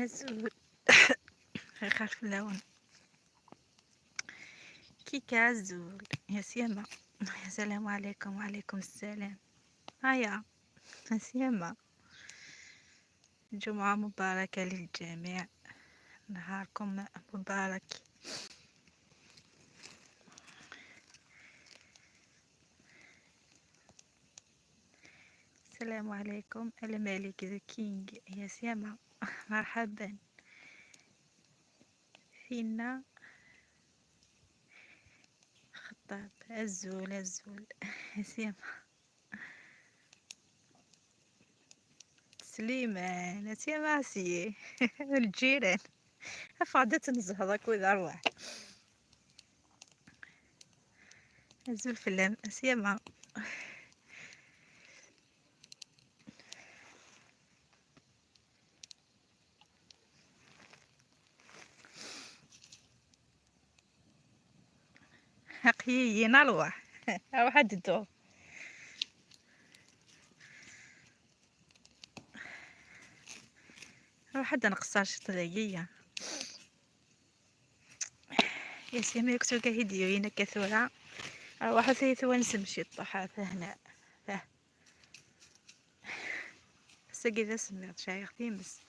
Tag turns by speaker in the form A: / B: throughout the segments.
A: الزول خاف اللون كيكا الزول يا سيما. السلام عليكم. وعليكم السلام. هيا يا سيما، جمعة مباركة للجميع، نهاركم مبارك. السلام عليكم الملك ذا كينج يا سيما. مرحبا فينا خطاب الزول يا سيما. سليمان يا سيما سي الجيران فقدت نزهضك وإذا أروح الزول في اللام سيما. حقيقي نروح أروح الدور. أروح حد نقصر شطرية يا سيما. يكسو كهيديو هنا كثورة أروح ثيث ونسمشي الطحافة هنا فاه ساقي ذا سمعت شايختين بس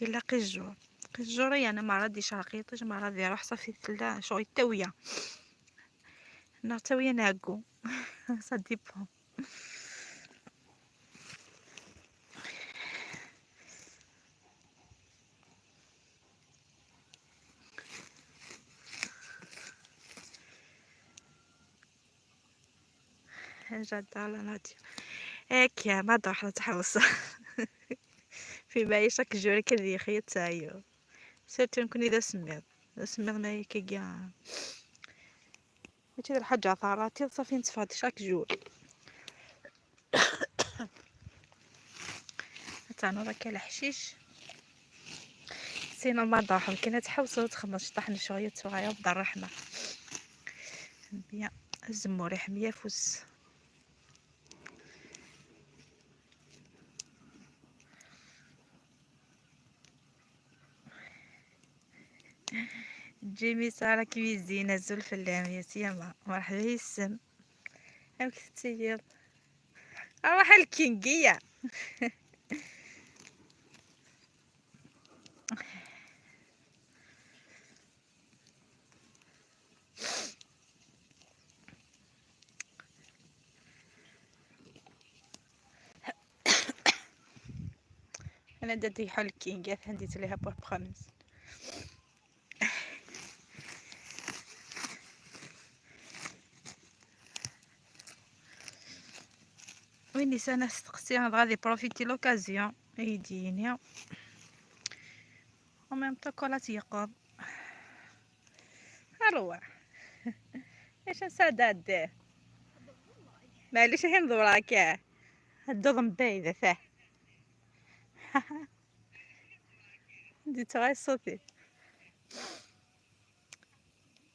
A: إلا قجوري أنا ما ردي شاقيطش ما ردي أروح صافي ثلا شغل التوية نغتوية ناقو صديبهم جد على نادي هيك يا ما راح نتحوص في بايشك جوري كذي خيط تايو سيرتو نكون إذا سمعت ما يكيا ماشي الحاجة عثاراتي صافي نتفاد شاك جور تاعنا راك الحشيش سينا ما ضاحل كنا تحوسوا تخمس طحن شوية صغيرة بدار الرحمة بيا الزموري حمية فوس جيمي سارة كويزينة زول في اللام يا سيما. مرحبا يسم هاك تسير اروح الكينجية انا دادي حل الكينجية هنديت ليها بخمس ويني سنة استقسي غادي بروفيتي لوكازيون يديني وميم طوكولات يقض اروح ايش نسادات معليش هي نضوراك هدو ضمبايدة ثاه ديت غاي صوتي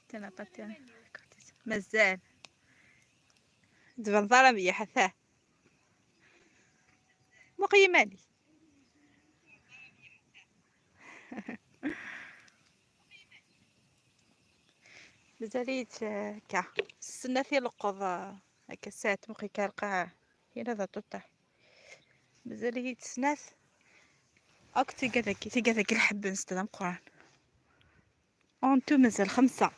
A: تنا باتينا مازال دبن ظلم يا حثاه مقيماني مازاليت كا السنة في القض هكا ساعات مخي كالقاع هنا ذا توتا مازاليت سناث اكتي كذاك الحب نستلم قران انتو مازال 5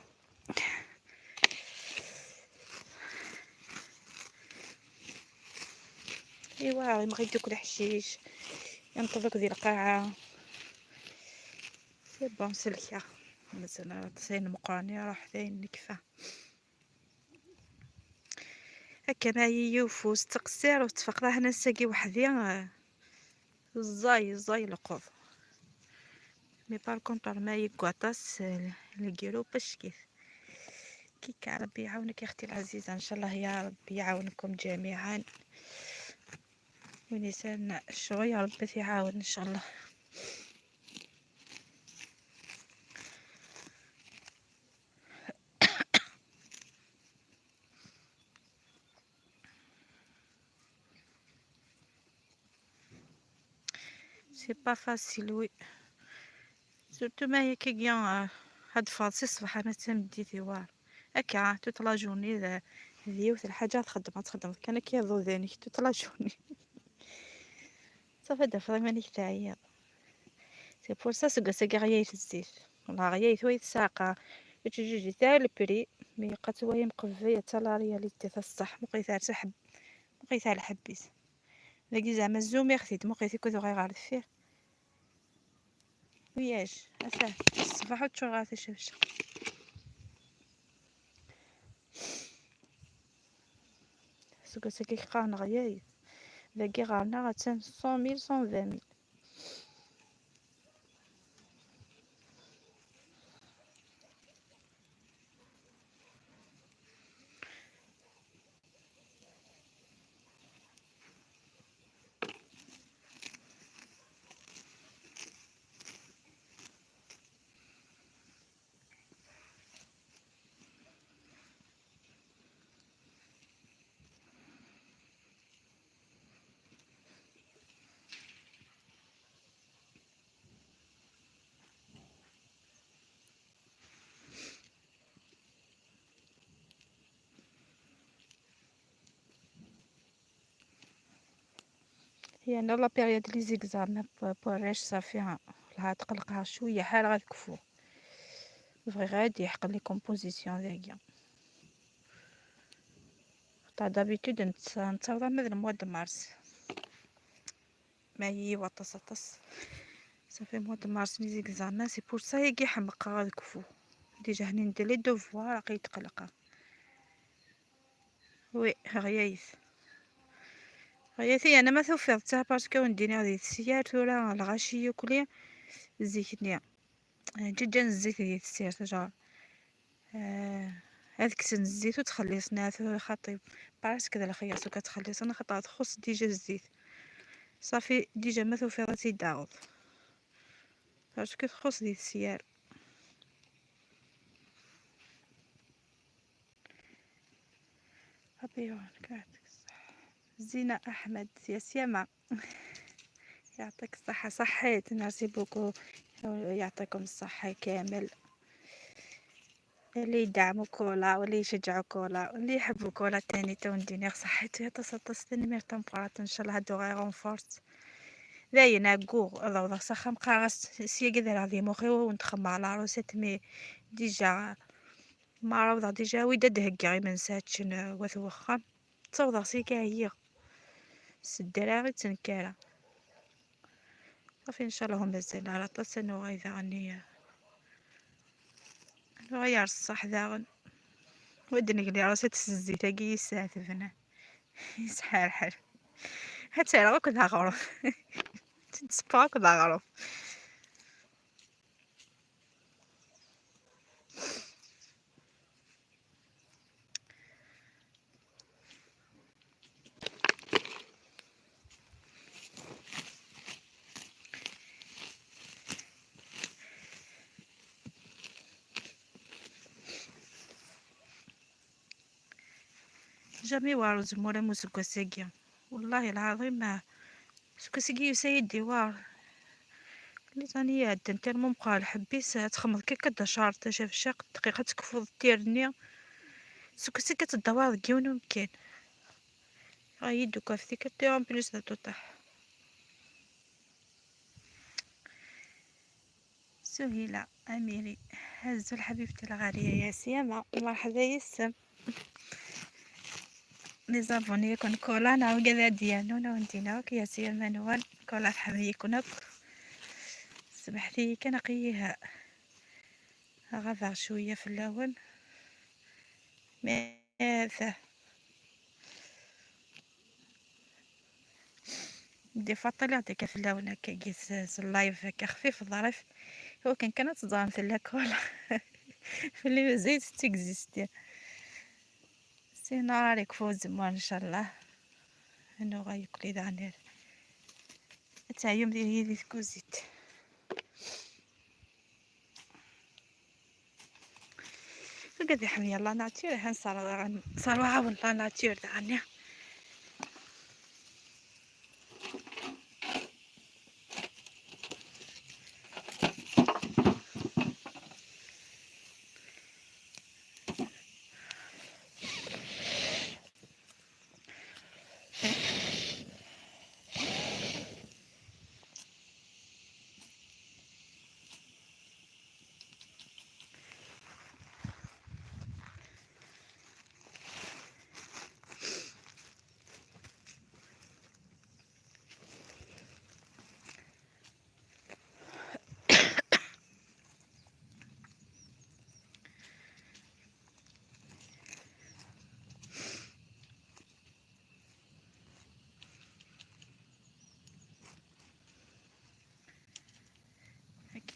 A: ايوا بغيت دوك الحشيش ينطبق ذي القاعة سي بون سلكة مثلا تسين مقراني راح ذين نكفى هكا ما يوفوس تقصير وتفقده هنا نساقي وحدي زاي لقوض مي بار كونطور ما يقواطاس الكيلو باش كيك ربي يعاونك يا اختي العزيزة ان شاء الله يا ربي يعاونكم جميعا ونسان شوية ربي يعاون ان شاء الله. سي با فاسيل وي سورتو ما هي كي هاد فاصي الصباح انا تمديتي والو هكا توت لا جورني ديوت الحاجه تخدم كان كيضو ذانيك توت لا جورني صافي دافا مانيش تعيا سي بور سا سكا غيايت الزيت والله غيايت ويت ساقه تجي تاع البري مي بقات وهي مقفيه حتى لا رياليتي تاع الصح مقيتها تحب مقيتها الحبيت داكي زعما الزومير خديت مقيتي كنت غير فيه وياش اساه الصباح تشوغات شفش سكا سكي قان غيايت داكي غارنا غاتسان 100,000 120,000 هي انا لا بيريود لي زيكزام بوريش صافي لها تقلقها شويه حال غتكفو فغي غادي يحق لي كومبوزيسيون ديالي تاع دابيتود نتصاوب من الموا د مارس ما هي وطس صافي موا د مارس لي زيكزام سي بور سا يجي حمقا غتكفو ديجا هني ندير لي دوفوار راقي يتقلقا وي غياثي انا ما توفرتها باسكو ندير هذه السيارة ولا الغاشيه كليا زيتني جدا الزيت ديال السيارة جار هذيك الزيت وتخلصنا خطيب بارس كذا الخياس وكتخلص انا خطات تخص ديجا الزيت صافي ديجا ما توفرتي داوض باسكو تخص ديال السيارة ربي يعاونك يعطيك الصحة زينة احمد يا سيما يعطيك الصحة صحيت ميرسي بوكو يعطيكم الصحة كامل اللي يدعموا كولا واللي يشجعوا كولا واللي يحبوا كولا تاني تو ندير صحيتو يا تصطستني مير تمبرات ان شاء الله هادو غير رونفورس داينا كوغ الله صخا مقاغس سي كذا هذه مخي ونتخمى على روسيت مي ديجا ما روضه ديجا ويدا دهكا ما نساتش وثوخا تصوض سيكا هي الدراغي تنكارا صافي ان شاء الله هم مازال على طاسنو غير غني غير الصح داغن ودني قلي راسي تسزي تاقي يساثفنا يسحر حر حتى راه كنت غرف تسباك كنت غرف جامي وارو زمورة موسكو سيكيا والله العظيم ما سكو سيكي سيدي وار اللي تاني يا الدنتير مبقى الحبيس تخمض كي كدا شارطة شاف شاق دقيقة تكفض تيرني سكو سيكا تدوار كيون ممكن غايدو كافتي كتيرون بليس دا توطاح سهيلة أميري هزو الحبيبتي الغالية يا سيما مرحبا يسم لي زابوني كون كولا ناو كذا ديالنا ونديناوك يا سيما نوال كولا حميكونك سمحتي كنقيها غافر شوية في اللون ماذا دي فاطلة ديك في اللون هكا قيس اللايف هكا خفيف ظريف هو كانت تظام في الكولا في اللي مازال تيكزيستي سينا عليك فوز ما ان شاء الله انه غيكلي دانير تاع يوم ديال هي كوزيت فقد يحمي الله ناتير هن صار عاون الله ناتير دعني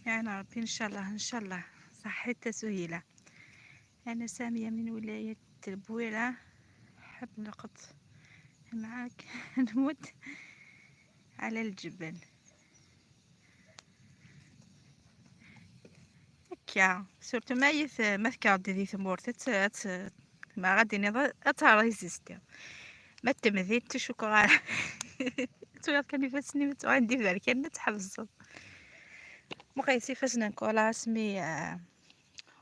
A: يعني ربي إن شاء الله إن شاء الله. صحتها سهيلة. أنا سامية من ولاية البويرة. حب نرقد معاك نموت على الجبل هكا. سورتو ما تكاردي دي ثمورت ما غادي نض اتريزيستي ما تمذيت شكرا. تويا كان يفسني متو عندي بالك كان نتحفظ مقيسي فاش نكولا اسمي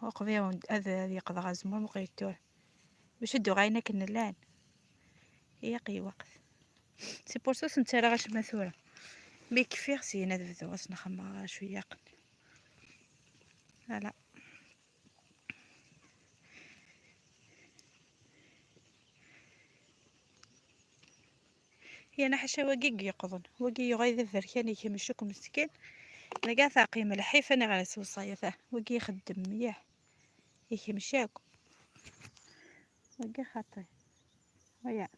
A: وقضي هذا يقضى غازمو مقيتو باش دو غاينا كنلان هي قي وقت سي بور سو سنترا غاش مثوره مي كفيغ سينا دبدو غاس نخمم شويه قن لا. هي انا حاشا وقيق يقضن وقي يغيظ فركاني كيمشوك مسكين انا كاع ثاقي ملحيف انا غير سو صايفه وقي يخدم مليح يكيمشاكو وقي خاطري ويا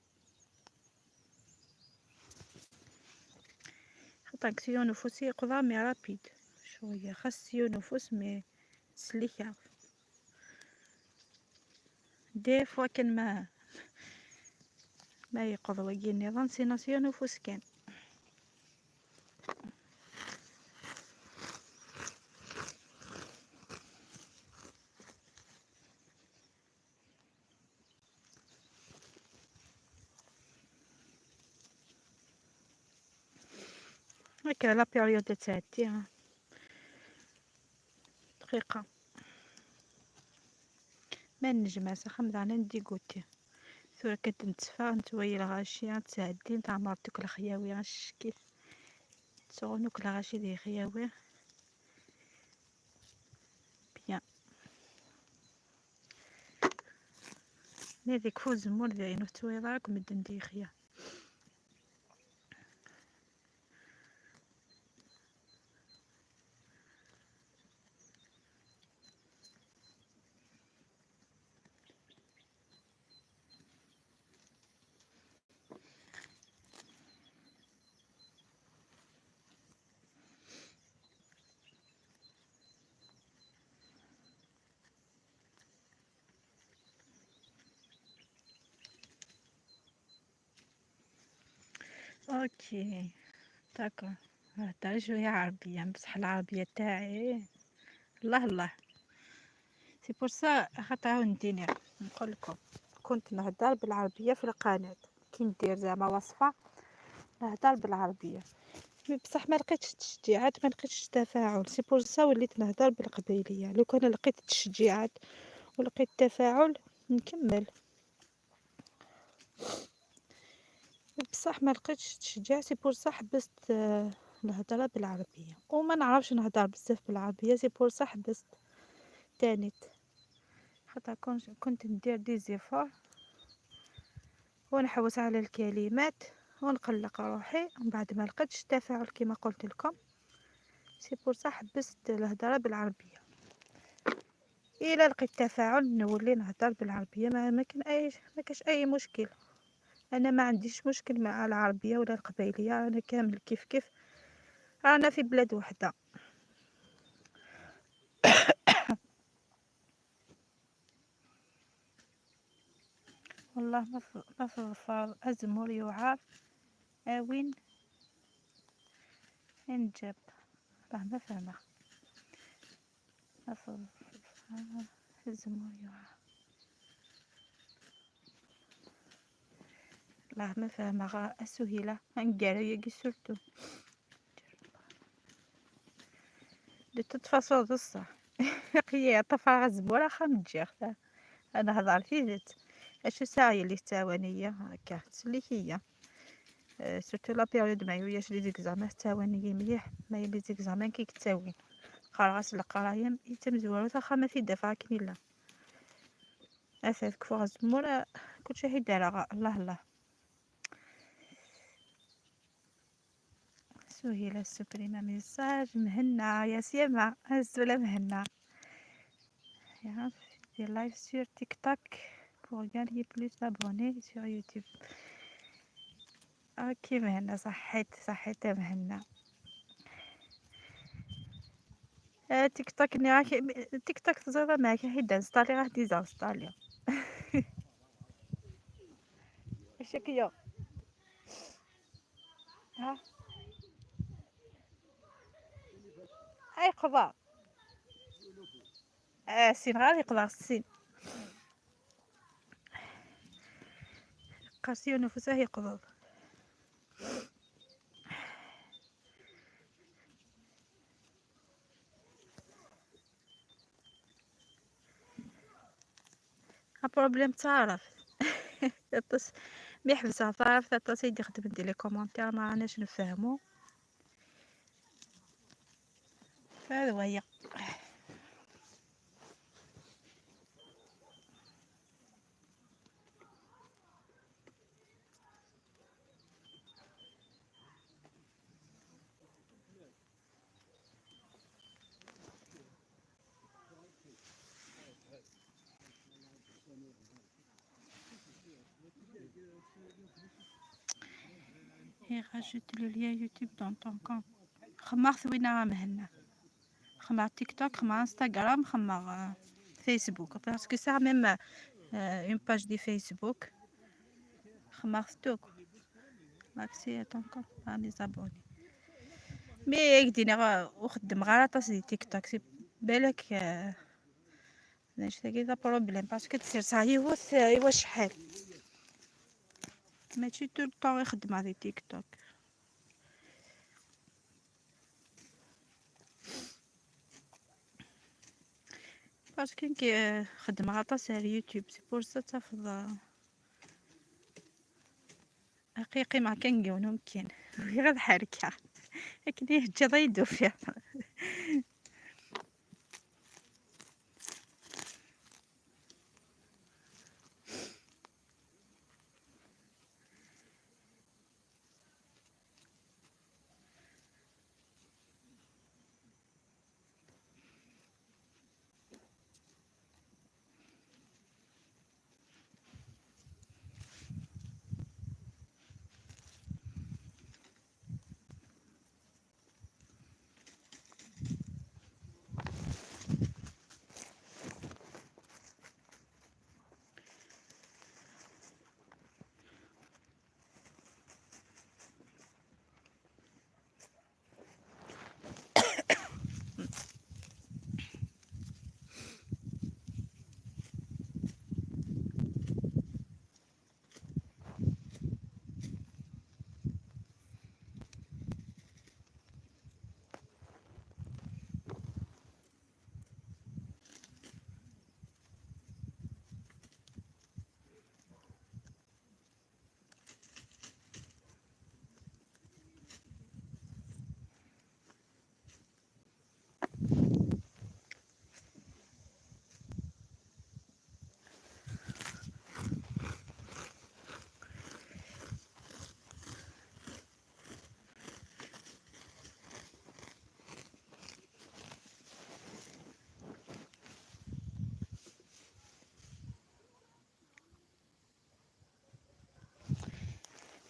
A: خاطر كسيو نفوسي يقضى مي رابيد شويه خاص نفوس مي سليكا دي فوا كان ما يقضى وقي النظام سيناسيو نفوس كان هكا لا بيريود تعدي دقيقه ما نجمع سخم دانا ندي قوتي ثورة كتنتفى نتويا الغاشية تعدي نتاع مرتك الخياوي غاش كيف تسغنوك الغاشي دي خياوي بيان نذيك فوز مور ذاين تويا راك مدن دي خيا اوكي داكو هدا شوية عربية بصح العربية تاعي الله الله سي بور سا خاطر عاودتيني نقولكم كنت نهضر بالعربية في القناة كي ندير زعما وصفة نهضر بالعربية بصح ما لقيتش تشجيعات ما لقيتش تفاعل سي بور سا وليت نهضر بالقبيلية لو كان لقيت تشجيعات ولقيت تفاعل نكمل بصح ما لقيتش تشجيع سي بور سا حبست الهضره بالعربيه وما نعرفش نهضر بزاف بالعربيه سي بور سا حبست تانيت خاطر كنت ندير دي زيفور ونحوس على الكلمات ونقلق روحي ومن بعد ما لقيتش تفاعل كما قلت لكم سي بور سا حبست الهضره بالعربيه الا لقيت تفاعل نولي نهضر بالعربيه ما كاش اي مشكل انا ما عنديش مشكل مع العربيه ولا القبيليه انا كامل كيف كيف رانا في بلاد وحده والله ما في الفرض أزمر يعار أوين إنجب راه ما فاهمة ما في الفرض أزمر يعار راه ما فاهمة غا أسهيلة هنقاري يجي سورتو دي تتفاصل بصح قيا طفا غزبورة خمجيخ أنا هضر فيزت أشو ساعي اللي تاوانية هكا تسليكية سورتو لا بيريود ما يوياش لي زيكزامان تاوانية مليح ما لي زيكزامان كي كتاوين خلاص القراية يتم زوارو واخا ما في دفع كنيلا أساس كفو غزمورة كلشي هيدارا الله الله سهيلة سوبريما ميساج مهنا يا سيما هزولا مهنا يا دي لايف سور تيك توك pour gagner plus d'abonnés sur YouTube اوكي مهنا صحيت مهنا تيك توك ني راك تيك توك تزوض معاك حيت دانستالي راه ديزانستالي اش كيا ها اي قضاء سين غادي يقضى السين قاسيو نفسه يقضى بروبليم تعرف يطس بيحبسها تعرف تطس يدي يخدم دير لي كومونتير ما راناش نفهمو هذا هي هي راجوت لو ليا يوتيوب دون طون كونت خمار ثوينا راه مهنا خمار تيك توك خمار انستغرام خمار فيسبوك باسكو سا ميم اون باج دي فيسبوك خمار ستوك ماكسي طون كونت راني زابوني مي يقديني وخدم غير طاس دي تيك توك سي بالك نشتي كذا بروبليم باسكو تصير صا يوا شحال ماشي طول طون يخدم على تيك توك باسكو كي خدم غطاس على اليوتيوب سي بور سا تفضل حقيقي ما كنقول ممكن غير الحركه لكن يهجى ضيدو فيها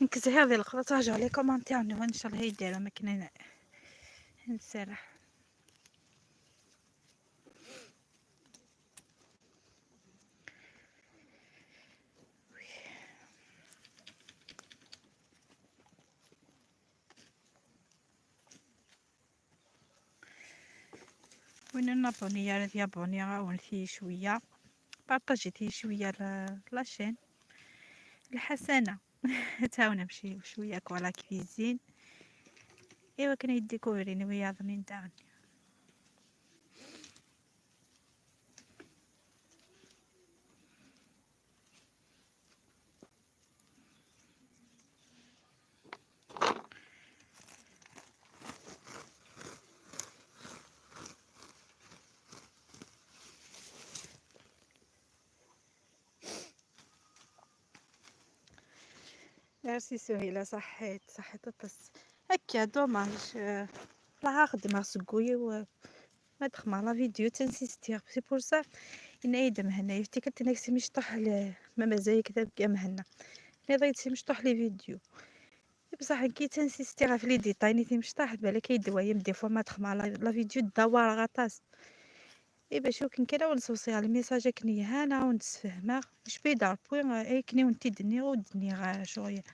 A: نكز هذه الخطوة ترجع لي كومونتير ان شاء الله يدير ما كنا نسرح وين نابوني يا ريت يابوني ونثي شويه بارطاجيتي شويه لاشين الحسنه تعاون نمشي شويه كولا كويزين ايوا كنا يديكوريني ويا ظنين داعني ميرسي سهيلة صحيت بس هكا دوماج لا خدمة سكوية و ما تخمع لا فيديو تنسيستير سي بور سا إن يدم هنا يفتكرت إنك سي مشطح ما مزايا كذا بقى مهنا إلا ضيت سي مشطح لي فيديو بصح كي تنسيستي في لي ديتاي نيتي مش طاحت بالك كيدوايم دي فوا ما تخمع لا فيديو الدوار غطاس باش كنكلا ونصوصي على الميساج كني هانا ونتفهمها مش بيدار بوين كني ونتي دني ودني غا شويه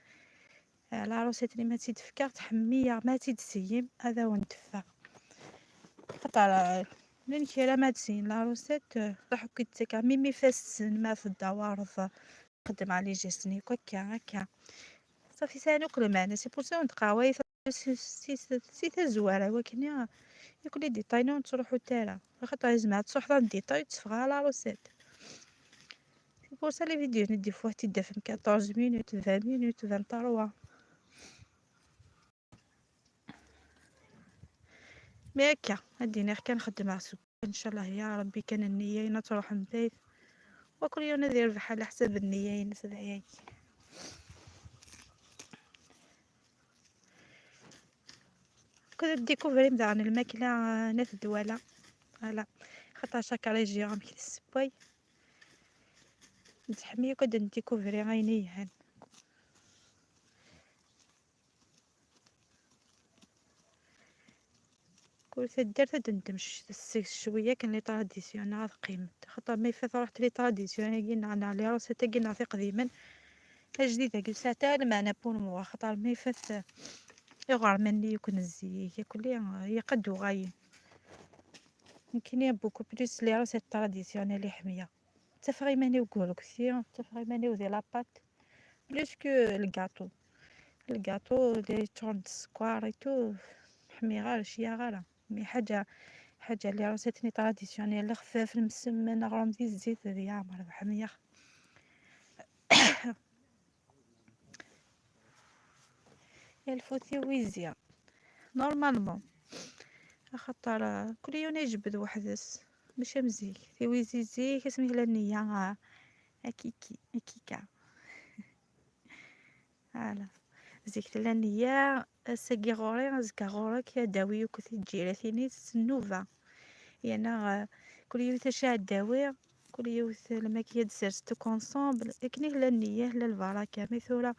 A: لا روسيت اللي ما تيدفكا تحميها ما تيدسيم هذا ونتفا خاطر لين كيرا ما تسين لا روسيت راح كيتك ميمي فاس ما في الدوار قدم على جسني هكا صافي سانو كل معنا سي بور سا نتقاوي سي تزواره ولكن يكون لي ديتاي نون تروحو تالا خاطر زعما تصح لا ديتاي تفغى لا روسيت سي بور سا لي فيديو ندي فوا تيدافن 14 مينوت 20 مينوت 23 مي هكا هادينا غير كنخدم على سوق ان شاء الله يا ربي كان النيه تروح نبيت وكل يوم ندير بحال حسب النيه نسدعي كنت ديكوفري مزال الماكله ناس الدواله فوالا خاطر شاك ريجيون كي السباي نتحمي كنت نديكوفري عيني هان كل تدير تندمش شويه كان لي طراديسيون قيمت خاطر ما فات رحت لي طراديسيون كينا انا لي راسي تاكينا في قديما جديده جلسه تاع المعنى بون مو خاطر ما فات يغار مني يكون الزي ياكل لي قد وغاي يمكن يا بوكو بليس لي راسي طراديسيونيل اللي حميه تفري ماني وكولكسيون تفري ماني ودي لاباط بليس كو الكاطو دي تورن السكوار ايتو حمي غير شي غالا مي حاجه اللي راسيتني طراديسيونيل اللي خفاف المسمن غروم ديال الزيت هذه عامر بحميه الفوتي ويزيا نورمالمون خاطر كل يوم يجبد وحدس ماشي مزيك ويزي زي كسميه لنيه اكيكا هلا زيك لنيه ساقي غوري زكا غورك يا داوي وكثي جيراتيني النوفا يعني كل يوم تشاع الدواء كل يوم لما كيدسر ستو كونسومبل كني لا النيه لا البركه مثلا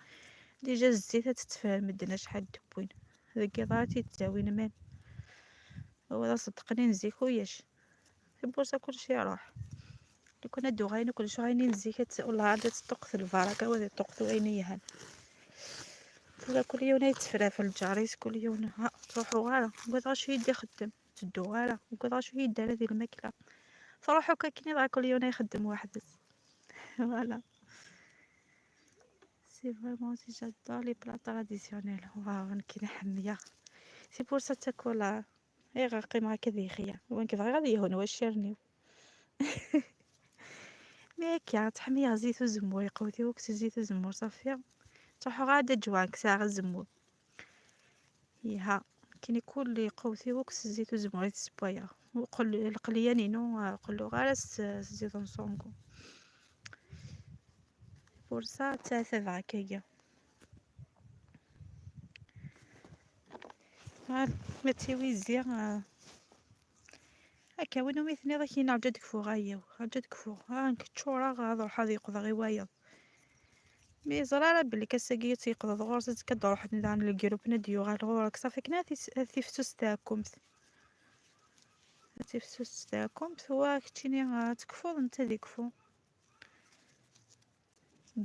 A: ديجا الزيت تتفاهم مدنا شحال دوين ذاك ضاتي تزاوين مان هو صدقني نزيك وياش في بورصه كلشي يروح لو كنا دوغاين كلشي غاينين نزيك والله عاد تطق البركه ولا تطق عينيها ولا كل يوم يتفرا في الجاريس كل يوم ها تروحوا غالا وقد غاشو يدي خدم تدو غالا وقد غاشو يدار هذه الماكله فروحو كاكني راه كل يوم يخدم واحد فوالا سي فريمون سي جادور لي بلا طراديسيونيل واو كي حميه سي بور سا تاكل غير قيمه كذي خيا وين كيف غادي هون واش شيرني مي كي تحميه زيت وزمور يقوتي وكس زيت وزمور صافي تروحو غادا جوانك ساعه الزمور يها كاين كل قوتي وكس زيت وزمور يتسبايا وقل القليه نينو قلو غير زيت نصونكو بور سا تاع سبعة كيا ما تيويزي هكا وين ميثني راه كاين عجا دكفو غايو عجا دكفو نكتشورا غاضر حديق ذا غوايا مي زرارة بلي كاساكي تيقض غورس كدروح عند الجروب نديو غير غورك صافي كنا تيفتوس تاعكم تيفتوس تاعكم هو كتشيني تكفو نتا ديكفو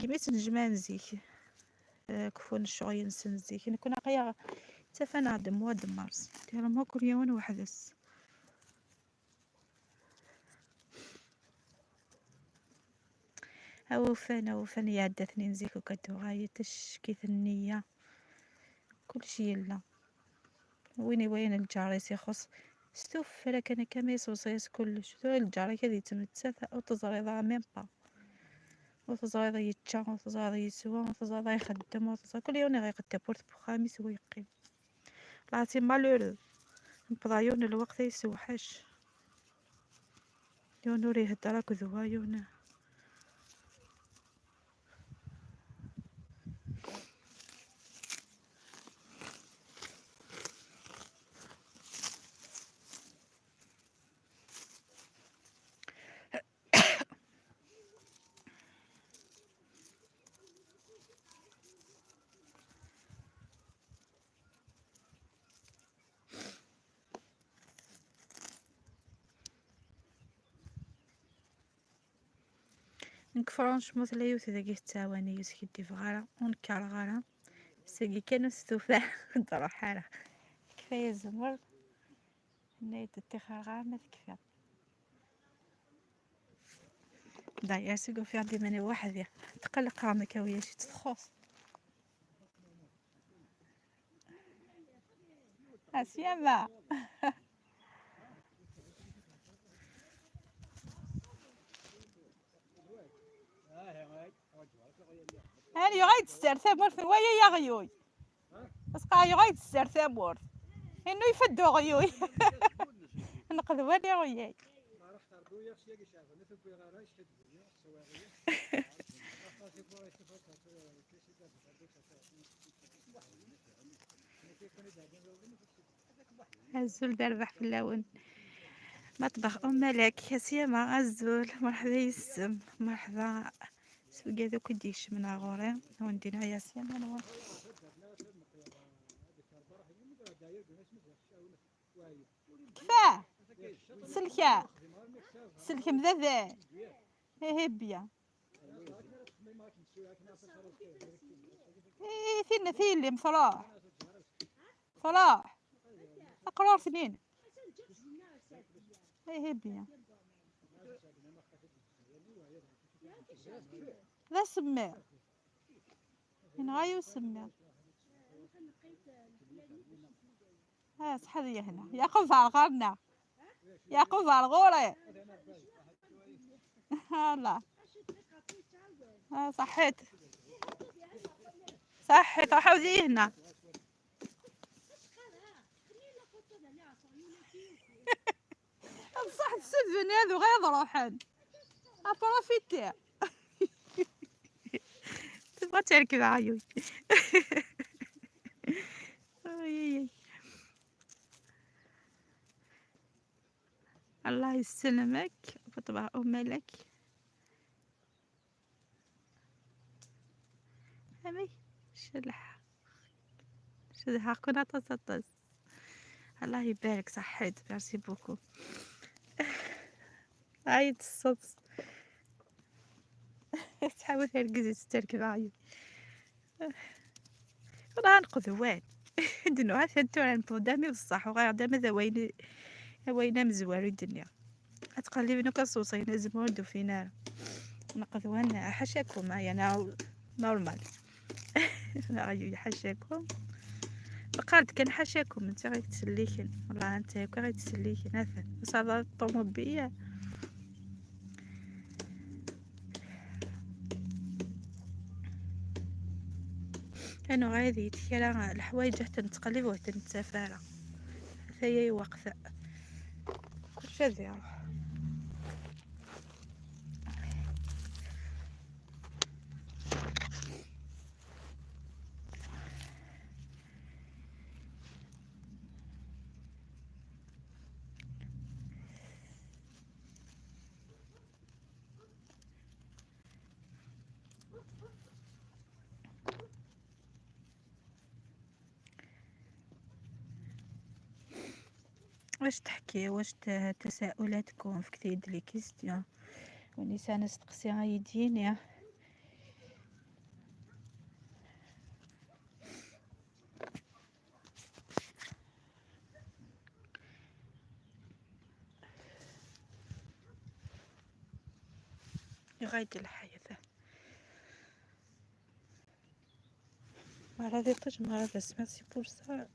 A: كيميت نجمع نزيك كفو نشوي نسنزيك نكون قيا تفنا دم ود مارس ديال ما كل يوم وحدس وفان يعدتني نزيك وكدو غاية تشكيت النية كل شي يلا وين الجاري سيخص ستوف فلك انا كميس وصيص كلش الجاري كذي تمتسف او تزريضا ميم با وتزريضا يتشا وتزريضا يسوا وتزريضا يخدم وتزريضا كل يوم غيقدم بورت بخامس ويقيم لاتي مالورو بضايون الوقت يسوحش يونوري هدراك ذوايون دونك فرونشمون تلا يوث داكي التاواني يوث كيدي فغارة ونكار غارة ساقي كانو ستوفا ضرو حالة كفاية زمر نايد التخار غار ما تكفى داير سيقو في عندي ماني واحد تقلق رامك ويا شي تخص اسيما هاني يغيد السر ثمور ثوايا يا غيوي بس قا يغيد السر ثمور انه يفدو غيوي نقدوان يا غياي الزول دربح في اللون مطبخ ام ملك يا سيما الزول مرحبا يسم مرحبا سوقي ذوك ديش من غوري وندينا يا سيما نور كفاه سلكه سلكه مذاذا هبيه فين اللي مصلاح صلاح اقرار سنين هبيه لا سمع من غايو سمع ها صحذي هنا يقف على الغرنة يقف على الغورة هلا صحيت صحيت حوزي هنا بصح السد هذو غير روحن ابروفيتي تبغى تركب عيوي الله يسلمك فطبع أمك همي شلح كنا تصطز الله يبارك صحيت ميرسي بوكو عيد الصوت تحاول تركزي تركب عيوي راه نقذوان دنو عاد هادو نبودامي بصح وغير دام ذا وين مزوارو الدنيا اتقلب نو كصوصين زمود فينا نقذوان حشاكم انا نورمال غايو حشاكم قالت كان حشاكم انت غير تسليكن والله انت غير تسليكن هذا بس هذا الطوموبيل انا غادي تكرا الحوايج حتى نتقلب وحتى نتسافر هي واقفه كلشي ديالو واش تحكي واش تساؤلاتكم في كثير لي كيستيون ونسان استقسي غايدين غايد الحياة مرة ذي طج مرة ذا سمعتي بورصة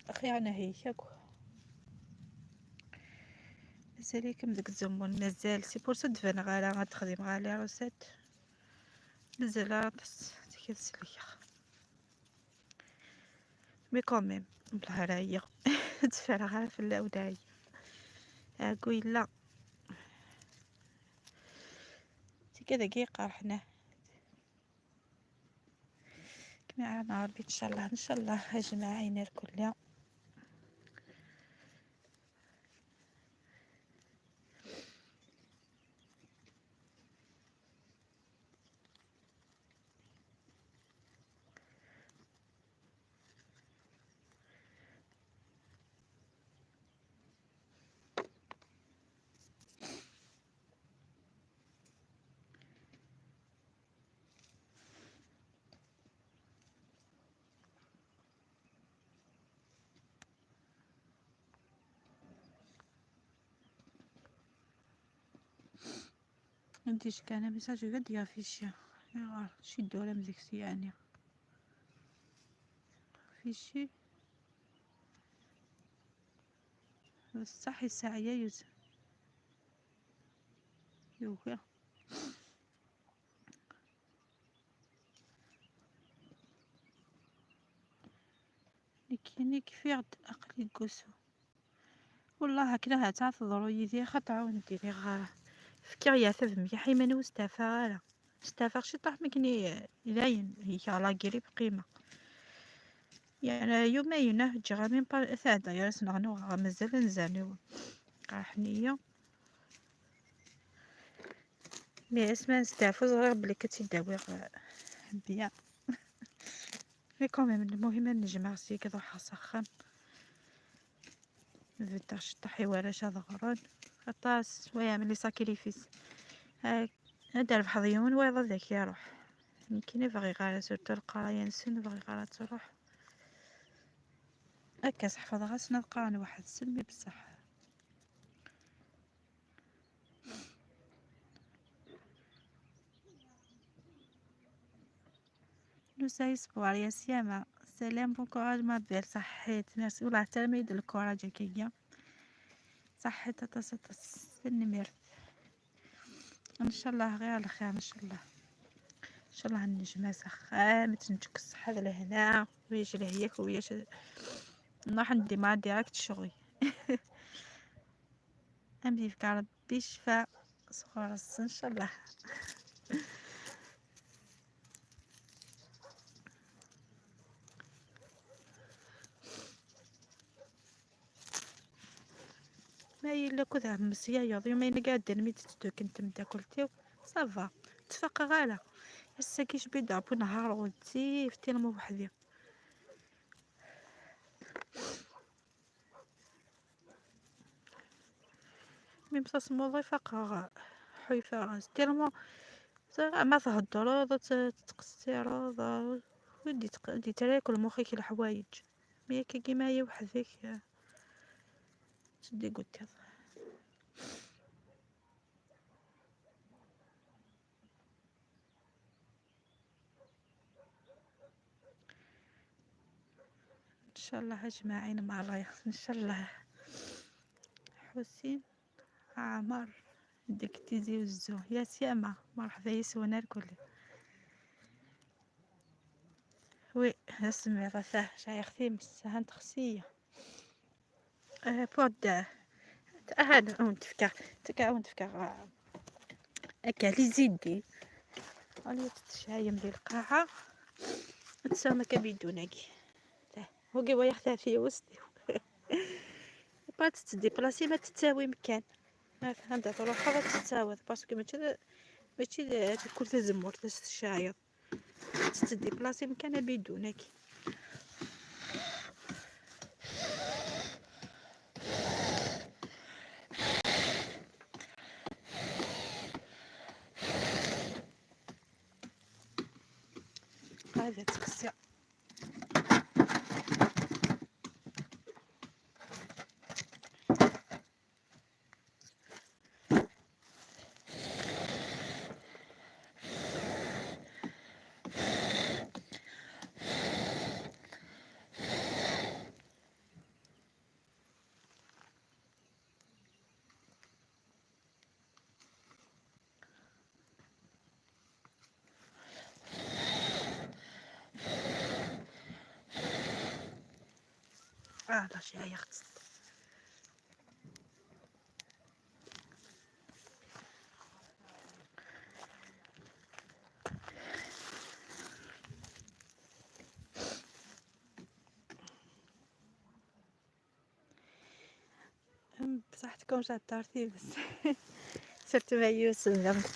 A: أخي أنا هيك مازاليكم داك الزمون مازال سي بورصة دفن غالا غتخدم غالي عروسات مازال بس ديك السلية مي كوميم بالهراية تفرغها في الأوداعي أقول لا كذا دقيقة رحنا كما ربي إن شاء الله أجمعين الكل نديش كان ميساج قد يا فيشي شي الدولة مزيكسي يعني فيشي بصح الساعية يوكا نيك في عد أقلي قوسو والله هكذا تعرف ضروري خطعون ديري غا فكر يا ثبم يا حيماني واستافا استافا شي طاح مكني لاين هي على قريب قيمة يعني يومين جا من ثادا يا نغنو مازال نزانيو حنية مي اسمها نستعفو صغير بلي كتداوي بيان مي كوميم المهم نجمع سي كذا حسخن نفتح طحي ولا شاد غرون خطاس ويعمل ساكريفيس هذا البحر يوم ويضا ذاك يروح يمكن يبغي غير سورتو القراية نسن يبغي غير تروح هكا حفظ غاس نلقاني واحد سلمي بصح نو ساي سبوار يا سيما سلام بون كوراج ما بير صحيت ميرسي والله حتى ما يدير الكوراج هكايا صحيت تستني ميرت ان شاء الله غير على خير ان شاء الله ان شاء الله النجمة سخان تنجك الصحة لهنا ويجي لهيك ويجي نروح ندي مع ديريكت شغلي أمي في ربي شفاء صغرس إن شاء الله ما إلا كذا مسيا يوضي ما إنا قاعدين ميت تدوك انت مداكلتيو صافا تفاق غالا هسا كيش بيضربو نهار ودي فتي مو بوحدي ميم صاص موظفة قا حيفا تيرمو ما تهضرو تقصيرو ودي تراكل مخيك الحوايج ميكا كيما هي وحدك تدي قلت ان شاء الله اجمعين مع الله ان شاء الله حسين عمر ديك تيزي وزو يا سيما مرحبا يسونا الكل وي اسمي رفاه شايختي مسهن تخسية بود هذا اون تفكر اكا لي زيدي علي تتشايم لي القاعة تسمى كبيدوناكي هوكي ويختار في وسطي بات تديبلاسي ما تتساوي مكان هذا تروح تتساوي باسكو ماشي كل تزمر تشايط تديبلاسي مكان بيدونك هذا تكسي لا شي يختص بصح تكون جاتارتي بس صرت مايوس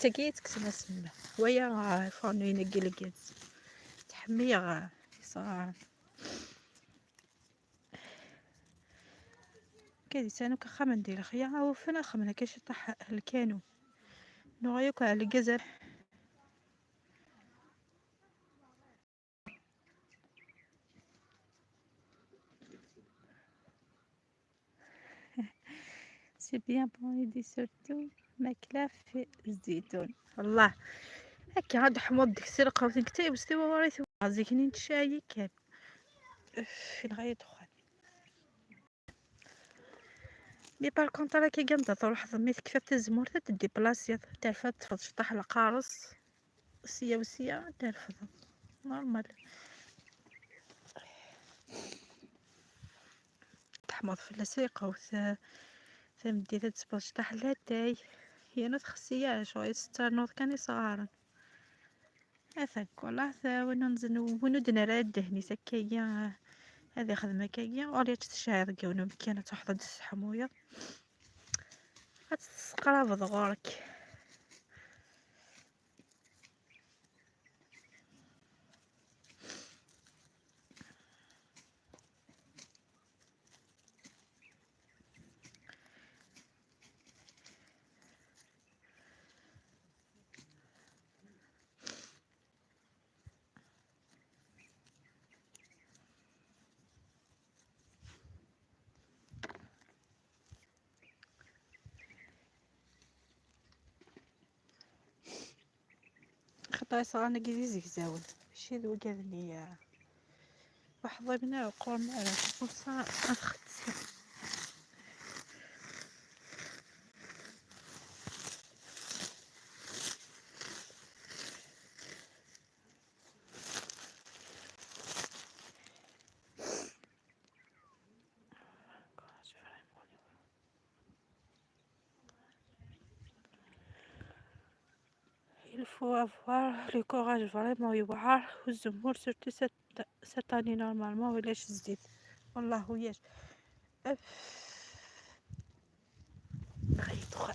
A: تاكيت كنت نسمع ويا فانو ينقي الكيس تحميه صراحة كذي سانو كخمن ديال خيا او فين خمنا كاش طح الكانو نغيوك على الجزر سي بيان بون يدي سورتو ماكلة في الزيتون والله. هكا هاد حموض ديك السيرة قاوتين كتايب استوى وريث زيكنين تشاي كان فين غيدخل. مي بار كونطخ راه كي قامت تروح ضميت كيف تزمور تدي بلاصيا تعرف تفض شطح القارص سيا وسيا تعرف نورمال تحمض في اللاسيقة ثمدي تتسبض شطح لاتاي هي نتخسيا شوية ستار كان صغارا اثك والله ثاون نزن وندنا راد دهني سكايا هذه خدمة كايا وريت تشاهد كونو كانت تحضر السحموية هتسقرا بضغورك. خطا صغارنا كيزي زيكزاون ماشي ذو كاذني واحد ضمنا وقول على فرصة أخذت il faut avoir le courage vraiment يوعر والزمور سورتو cette année normalement ولاش جديد والله وياش غيدخل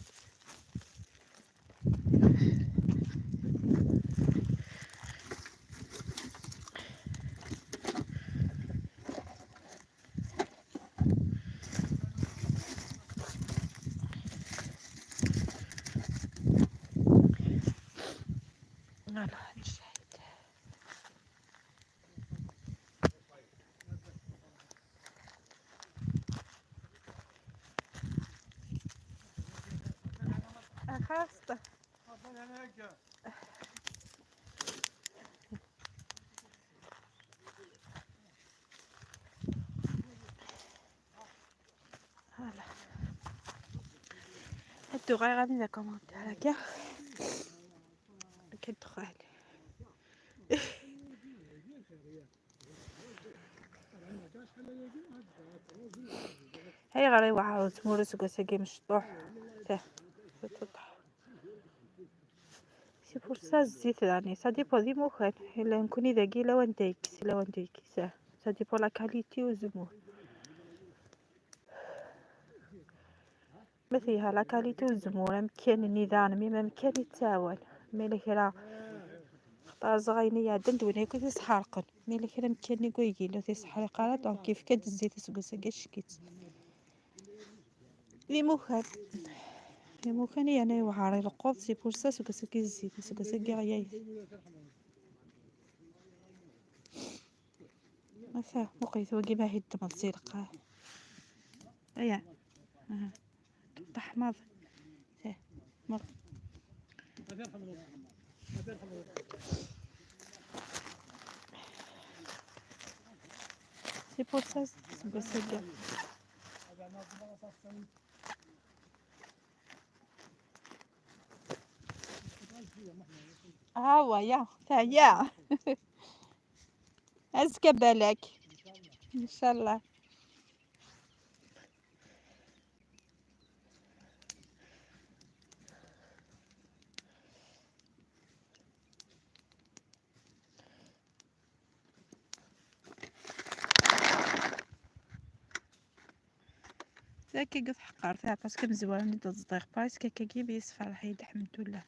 A: والله نشاهد خاصة هلا هادو غير غادي ذا كومونتير هكا كندخل هاي غير يوعرو تمورو سكوساكي مشطوح تاه تطح سي بور سا الزيت يعني سا ديبو دي موخان الا نكون اذا كيلا ونديكس لا ونديكس سا ديبو لا كاليتي والزمور ما فيها لا كاليتي والزمور مكان النظام مما مكان يتساوى ملي كرا خطا صغيني يا دندوني كنت تسحرقن ملي كرا مكان يقوي لو تسحرق على دونك كيف كد الزيت سكوساكي شكيت لي موخان لي موخان يعني وعاري القوط سي بور سا سكوساكي الزيت سكوساكي غياي مثلا وقيت وكيما هيد مزيلقة ايا تحمض مر سي بور سا سكوساكي هاو يا تايا ازكى بالك ان شاء الله. ذاك قد حقرتها باسكو مزواني تصديق باسكو كي بيصفى الحيد الحمد لله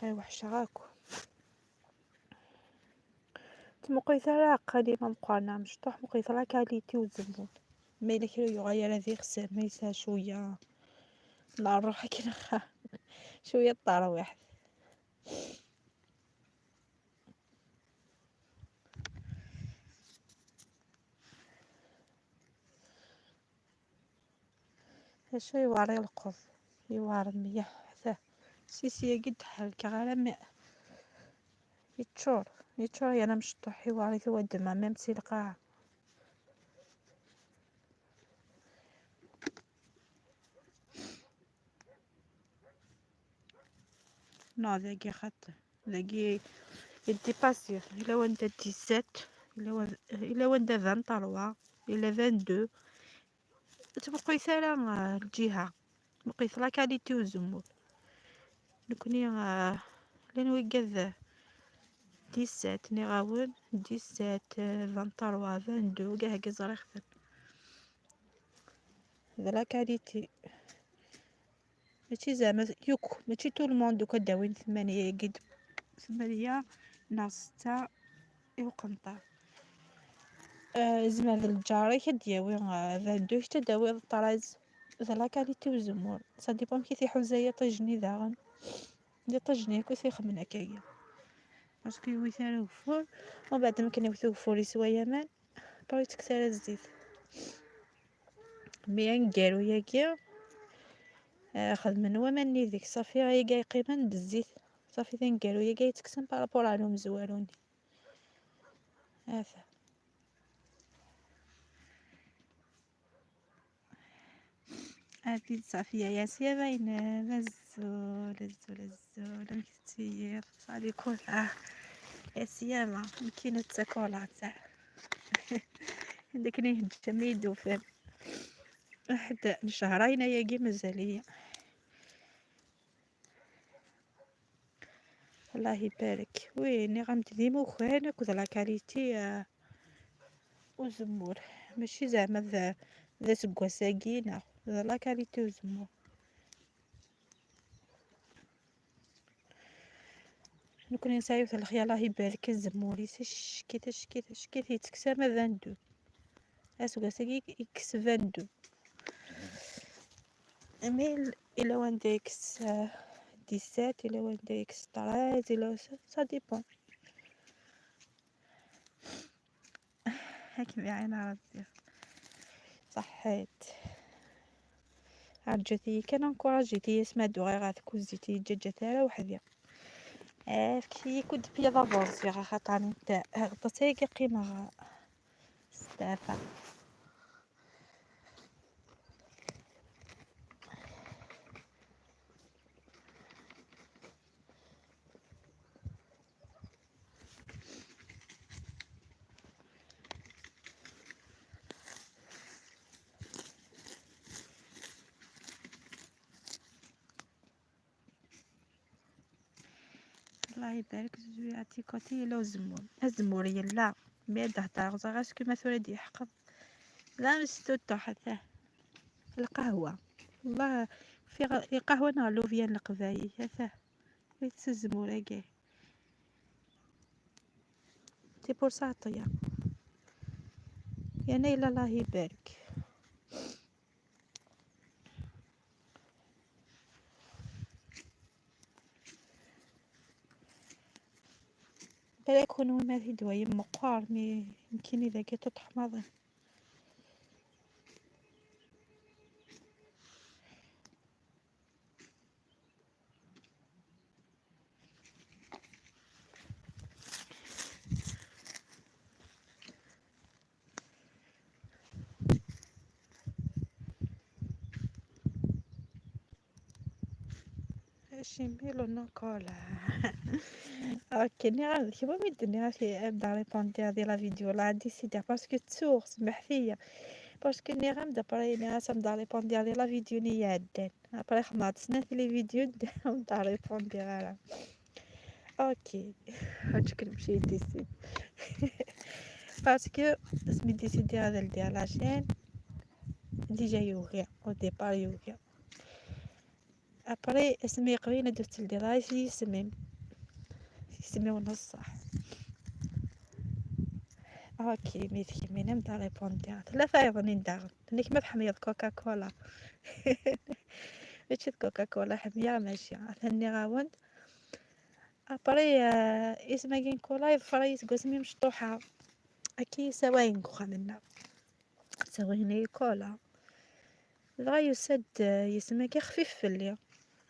A: بقى وحشه غاكو تمقيت راه قديمه مقارنه مشطوح مقيت راه كاليتي والزبون مي لك يغير هذه خسر ميسا شويه نار روحي كي شويه طار واحد هاشو يواري القض يوار ميح حتى سيسي قد حالك على ماء يتشور يتشور انا مشطوح يواري ثو الدماء ممسي القاع نو ذاكي خط ذاكي يديباسي إلا وندا 17 إلا وندا 23 إلا 22 تبقي ثلا الجهة بقيت لا كاليتي وزمور نكوني لين ويقذ 17 نغاون 17 23 22 كاع هكا زريختن هذا لا كاليتي ماشي زعما يوك ماشي طول الموند دوكا داوين 8 قد 8 ناقص 6 يوقنطا زعما الجاري كدياوي 22 حتى داوي 13 هذا لا كاليتي وزمور سا ديبون كي تيحوزايا طيجني داغن دي طيجني كو تيخمن هكايا باسكو يويثالا وفور ومن بعد ما كنوثو وفور يسوى يمان باغي تكثر الزيت مي نقالو ياكيا خدمن ومني ديك صافي غايا كاع قيمن بالزيت صافي تنقالو يا كاع تكسن بارابور عليهم زوالوني هذا هادي صافي يا سيا باينه الزول الزول الزول مكتير صافي كلها يا سيما مكينة تاكولا تاع داك اللي هجم يدو فيه واحد شهرين ياكي مازاليا الله يبارك ويني غنمدي موخانك وذا لا كاليتي وزمور ماشي زعما ذا سكوا ساكينة ذا لا كاليتي وزمور نكون نسايو في الخيا الله يبارك الزموري تشكي تشكي تشكي تيتكسا ما 22 اسكوا ساكي اكس 22 ايميل الى وان اكس 17 الى وان اكس 13 الى سا ديبون هاك معانا ربي صحيت عجتي كان انكوراجيتي اسمها دوغي غاتكون زيتي دجاجة تالا وحدي كي كنت بيا دافونس يا خاطر نتا غطاتي قيمة ستافا الله يبارك زوياتي كوتي لو زمور الزمورية لا ميدا هتا غزاغاش كما ثورة يحقب لا مستوتو حتى القهوة والله في القهوة نغلو فيها القبايل هذا ويتس الزمور كاع تي بور ساطية يا نيلة الله يبارك بلا يكون ما في دوايا مقار مي يمكن إذا كي تتحمض شيميلو نوكولا اوكي ني غادي كيما ميدني غاشي ابدا ريبوندي هادي لا فيديو لا ديسيدي باسكو تسوغ سمح فيا باسكو ني غنبدا بري ني غنبدا ريبوندي هادي لا فيديو ني عدان ابري خمات سنات لي فيديو نبدا ريبوندي غير اوكي هاتك نمشي ديسيدي باسكو سمي ديسيدي هذا ديال لاشين ديجا يوغيا او ديبار يوغيا ابري اسمي قبيله درت لدراجي يسميو نص صح اوكي ميتي من نبدا ريبوندي ثلاثة ايضا نداغ نيك ما تحميض كوكا كولا ماشي كوكا كولا حمية ماشي ثاني غاوند ابري اسمها كين كولا يفريس قسمي مشطوحة اكي سواين كوخا منا سوايني كولا دغا يسد يسمى خفيف في الليل،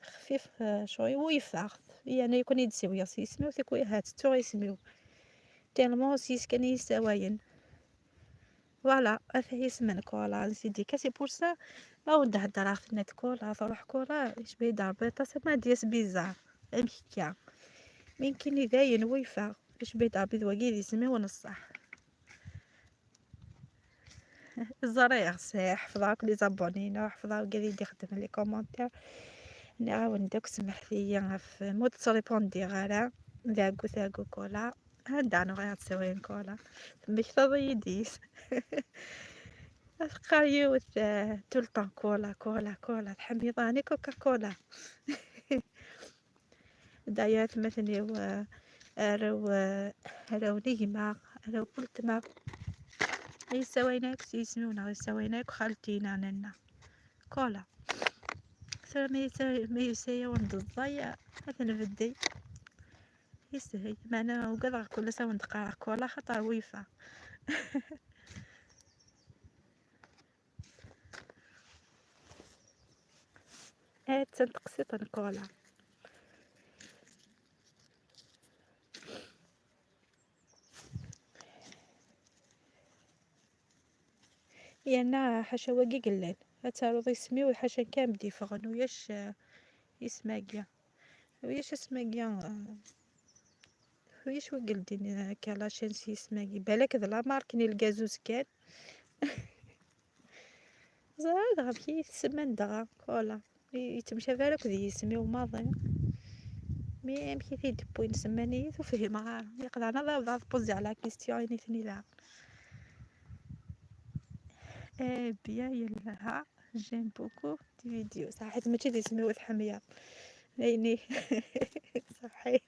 A: خفيف شوي ويفاغ يعني يكون يدسيو يسميو تيكوي هات تو يسميو تيلمون سيس كان يساوين فوالا افاه يسمن كولا نسيدي كاسي بور سا او دهدرا في النت كولا تروح كولا اش بيدار بيتا سما دياس بيزار امشيكا من كيني داين ويفا اش بيدار بذواقي يسمي ونصح الزريغ سي حفظاك لي زابونينا حفظاك قاعد يخدم لي كومونتير نعاون داك سمح ليا في مود تريبوندي غالا ذاكو كولا هدا انا غير تسوين كولا مش تضيديس أفكار طول الطون كولا كولا كولا تحميضاني كوكا كولا دايات مثلي راو راو نيما راو قلت ما يسويناك يسمونا يسويناك خالتينا ننا كولا سوا ما يساوي وند الضيع مثلا بدي يسهي معنا وقدر كل سوا ندقى كولا خطر ويفا تنتقسيط كولا يعني حاشا واقي قلال هتعرض يسميو حاشا كام بدي فغن وياش يسماقيا وياش اسماقيا وياش وقلدين كالاشين سي يسماقي بالك ذا لا ماركني الكازوز كان زاد غبكي يتسمن دغا كولا يتمشى بالك ذي يسميو ماضي مي امشي في دبوين سماني وفهم غار يقدر انا ضاف بوزي على كيستيون نيتني لا بيا يلها جيم بوكو دي فيديو صحيت ماشي دي سميو الحمية عيني صحيت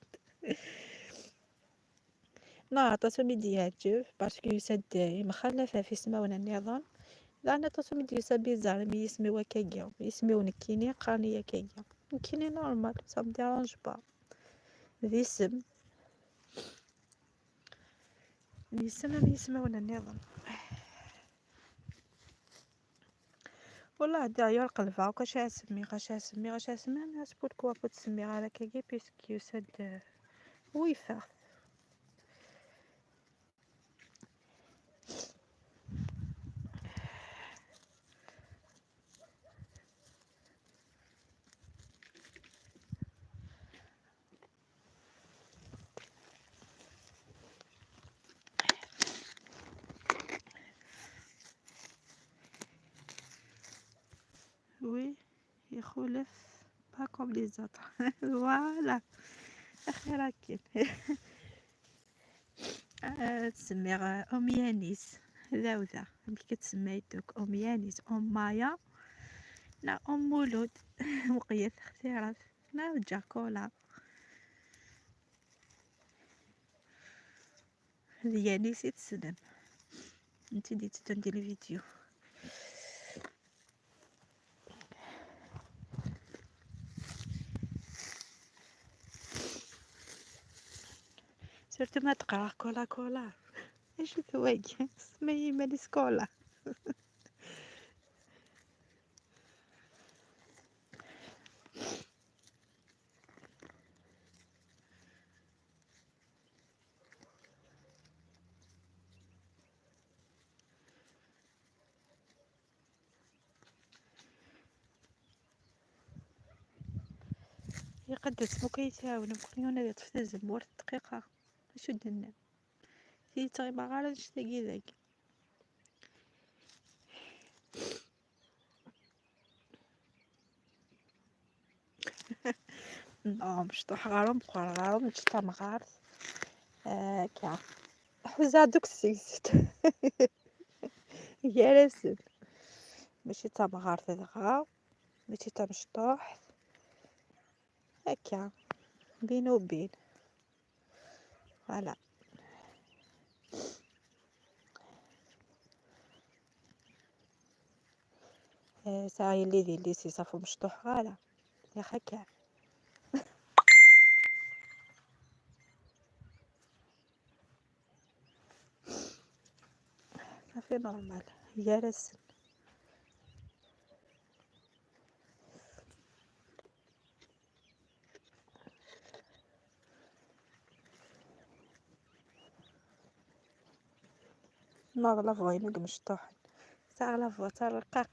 A: عطاتو ميدي يعجب باسكو يسد مخلفة في سماونا النظام لأن عطاتو ميدي يسد بيزار مي يسميو كاكيا يسميو نكيني قانية كاكيا نكيني نورمال سا مديرونج با ذي سم يسمى يسمونا النظام والله داير قلبها وكاش اسمي غاش اسمي الناس بوركوا تسمي على كاكي بيسكي يسد ويفا وي يخولف با كوم لي زوطر فوالا اخي كاين تسمي ام يانيس ذا وذا ملي كتسمى يدوك ام يانيس ام مايا لا ام مولود مقيت اختيارات لا جاكولا هذه يانيس تسلم انت ديت تندير الفيديو صرت ما تقرا كولا كولا ايش ثواجه اسمي مالي سكولا يقدر اسمك يتعاون كل يوم هذا تفتز بورت دقيقة شو دنا في طيب غير نشتاقي ذاك مش طح غارم بقر غارم مش تم غار كا حوزا دوك سيست يا رسل ماشي تم غار تدغا ماشي تم شطوح هكا بين وبين فوالا ساعي اللي سي صافو مشطوح غالا يا هكا صافي نورمال يا رسل نوض لا فوي نق مشطوح تاع لا فوا تاع الرقاق.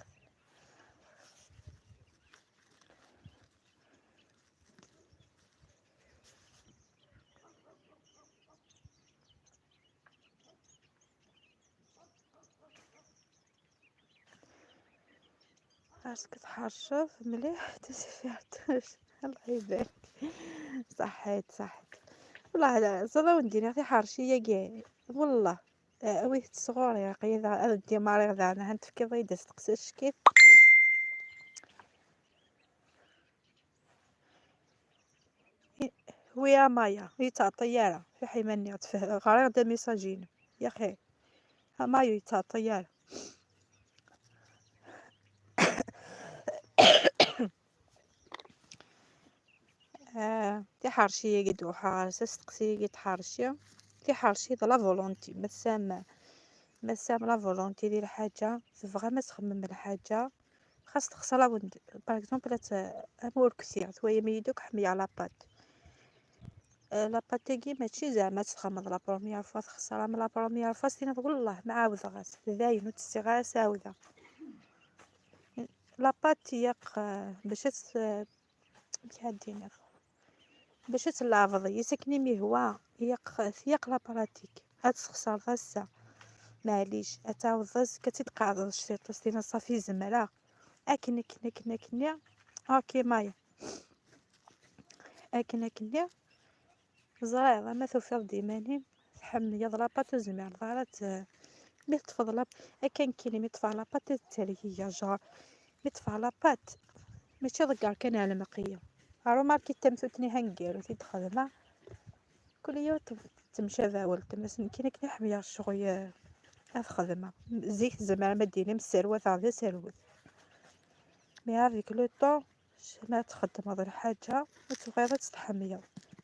A: خاصك تحرشف مليح تسفيها الله يبارك. صحيت والله لا صلا وندير غير حرشيه كاع والله. ويت صغور يا قيدا ادي ماري غدانا هانت كي ضيد استقساش كيف ويا مايا تاع طياره في حيماني تفه غير دا ميساجين يا اخي. ها مايو تاع طياره. تي حرشيه قد وحارس استقسي قد حرشيه تي حرشيه لا فولونتي ما سام لا فولونتي ديال الحاجه تبغى ما تخمم الحاجه خاص تخسرها باغ اكزومبل امور كثير تويا ميدوك حمي على بات. لاباط تاكي ماشي زعما تخمض لا بروميير فوا تخسرها من لا بروميير فوا ستينا تقول الله معاودة غاس داين وتسي غا ساودة. لاباط تياق باش هادينا باش تلافظي يسكني مي هو ياق لا براتيك هتخسر غاسا معليش اتعوض كتتقاعد الشريط ستينا صافي زمرا اكن كنا كنا كنا اوكي مايا اكن كنا زرا ما توفر ديماني تحمل يض لاباط زمر ضارت مي تفضل كان كاين مي تفع لاباط التالية جار مي تفع لاباط ماشي ضكار كان على مقيه هارو ماركي تمثلني هنجيرو تخدمه كل يوم تمشى فاول تمس كاين كنا حمية الشغل خدمه زيت زعما ما ديني مسروه تاع سروت مي هافيك لو طون ما تخدم هاد الحاجه وتبغي تستحمي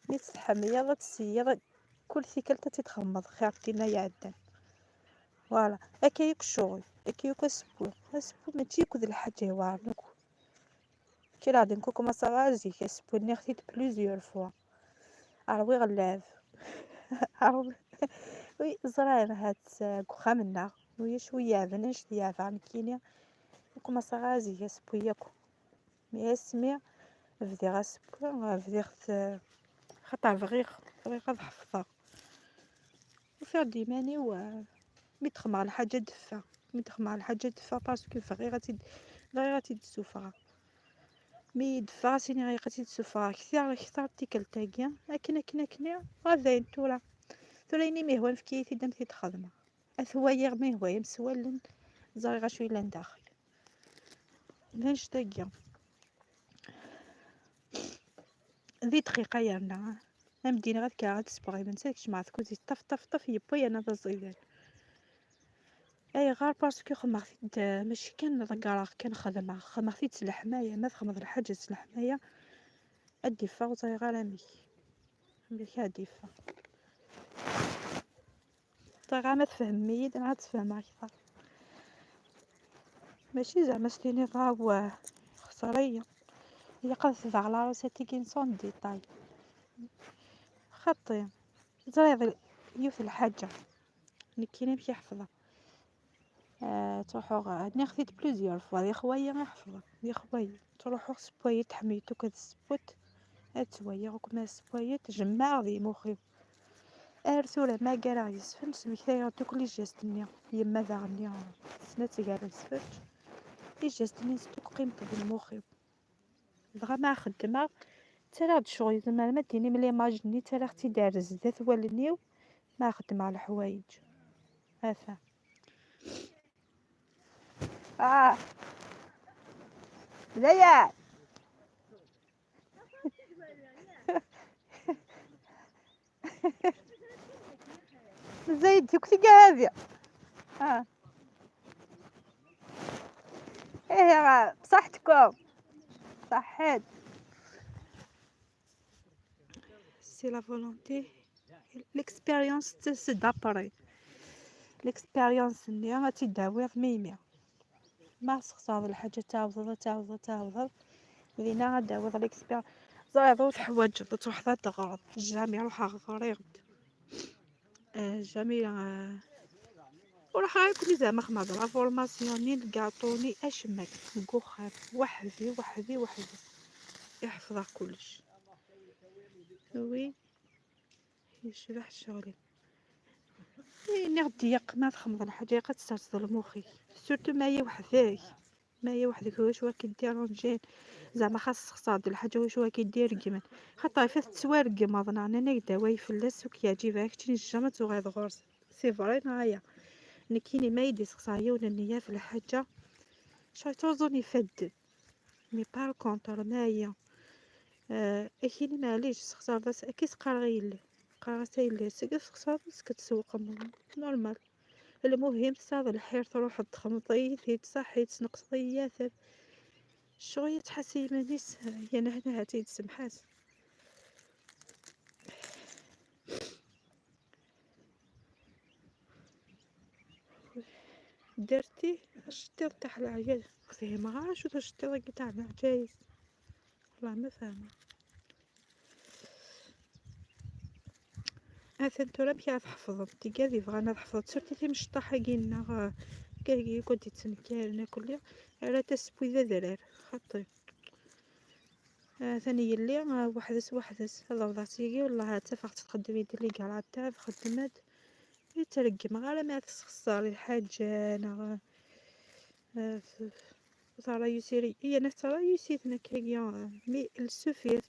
A: مي تستحمي تسير كل ثقلته تتخمض خير كينا يعدن فوالا هكاياك الشغل هكاياك السبوع ماشي كود الحاجه يوارنك كي غادي نكون مصاغازي كسبو نختي بليزيور فوا عربي غلاف عربي وي زرا هاد خامنا ويا شويه بنش ديال فان كينيا كوما صاغازي كسبو ياكو مي اسمي بدي غاسبو بدي خطر بغي غنحفظها وفي ديماني ميتخمع الحاجه دفا ميتخمع الحاجه دفا باسكو غير غاتي تسوفها مي دفا سيني غير غاتي تسوفها كثير تيكل تاكيا لكن كنا غاداين توليني مهوان في كيتي دمتي تخدمه اثوايا مهوايا مسوالن زاري غاشوي لان داخل لانش تاكيا ذي دقيقه يرنا مدينه غاد كاع تسبغي منساكش مع كوزي طف يبويا انا الزيدان اي غار باسكو خمختي ماشي كان رقراغ كان خمختي تسلحمايا ما تخمض الحاجه تسلحمايا الدفا وزي غالامي مليك الدفا طيب ما تفهمي انا تفهم اكثر ماشي زعما ستيني راهو خسريه هي قصد على راساتي كينصون ديتاي خطي زريض يوث الحاجه اللي كاينه باش يحفظها تروحو عندنا خديت بليزيور فوا يا خويا ما حفظها يا خويا تروحو سبويت حميتو كتسبوت اتويا وكما سبويت تجمع ذي مخي ارثولا ما قرا يسفن سمكتايا كل جاستني يما ذاغني سنات قال يسفن جاستني ستوك قيمته بالمخي بغا ما خدمه ترى هاد الشغل زعما ما ديني ملي ماجني ترى اختي دارز ذات والنيو ما خدم على الحوايج هافا زياد زيد كنتي هذه ايه بصحتكم صحيت سي لا فولونتي ليكسبيريونس سي دابري ليكسبيريونس اللي ما تداوي في ميميا ما خصها الحاجه تعوض لينا داوي ليكسبيريونس زايدو تحواج تروح ذات غرض الجامع روح غريض جميل وراح يكون زعما خمض لا فورماسيوني لكاطوني اشمك نكوخر وحدي يحفظ كلش. وي يشبح شغلي اني غدي يق ما تخمض الحاجه قد مخي سورتو ما هي وحدك واش كديرونجي زعما خاص تختار ديال الحاجه واش كيدير كيما خاطر فيه تسوارك ما ظن انا دواء يفلس وكيعجبك تشي نجمه تغيض غرس سي فري نهاية نكيني ما يدي سقسايا ولا نيا في الحاجه شاي توزوني فد مي بار كونتر نايا اكيني معليش تختار بس اكيد قرايل قراصي اللي سكت كتسوق نورمال. المهم تصاد الحير تروح تخمطي تصحي تنقصي ياسر شويه تحسي مانيس هي هنا هاتي تسمحات درتي اش دير تاع العجاج فيه ما عارفش واش دير تاع العجاج والله ما فاهمه. اثنتورا بيا تحفظ تيكادي فغانا تحفظ سورتي تي مش طاحقينا كاي كنت تسنكرنا كل على تسبوي ذا درار خطي ثاني اللي وحدس هذا وضعتي والله اتفقت تقدمي يدير لي كاع تاع خدمت يترقم غير ما تخسر الحاجه انا ترى يسيري هي انا ترى يسيتنا كيا مي السفير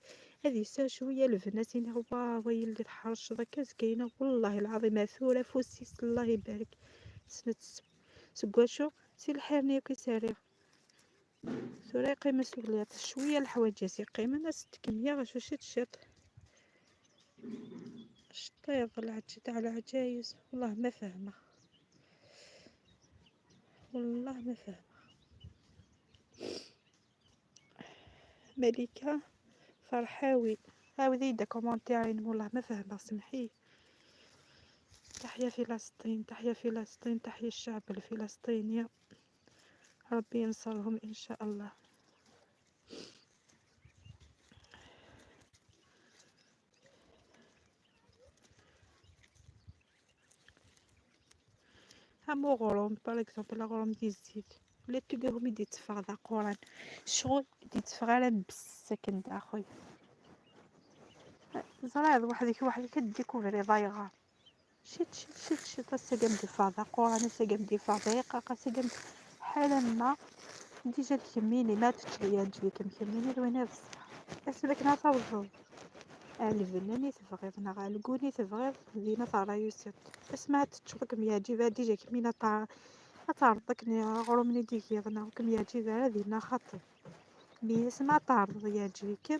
A: هذه سا شويه البنات هو ويلي الحرش ذاك كاينه والله العظيم مثوره فوسيس الله يبارك سنت سكواشو سي الحرني كيساري سوري قيمه سوليات شويه الحوايج سي قيمه ناس تكميه غاش واش تشط شطيب تاع العجايز والله ما فاهمه والله ما فاهمه. ملكه فرحاوي هاودي دا كومونتيرين والله ما فاهمه سمحي. تحيا فلسطين تحيا فلسطين تحيا الشعب الفلسطيني ربي ينصرهم ان شاء الله. همو غروم باغ اكزومبل غروم دي الزيت ولا تلقاهم يدي تفغ قران شغل يدي تفغ بسكن اخويا زرا وحدك ديكوفري ضايغه شيت ساقم دفاع قران ساقم دفاع دقيقه ساقم حالا ما ديجا تكميني ما تشليا تجي كميني لوين بصح اسمك نعطاو الفناني تفغيض نغا الكوني تفغيض دينا طارا يوسف اسمها تشوفك مياجي ديجا كمينة تعرضك غرومني ديكي غنا كمياجي دينا خاطر مي اسمها تعرض ياجي كم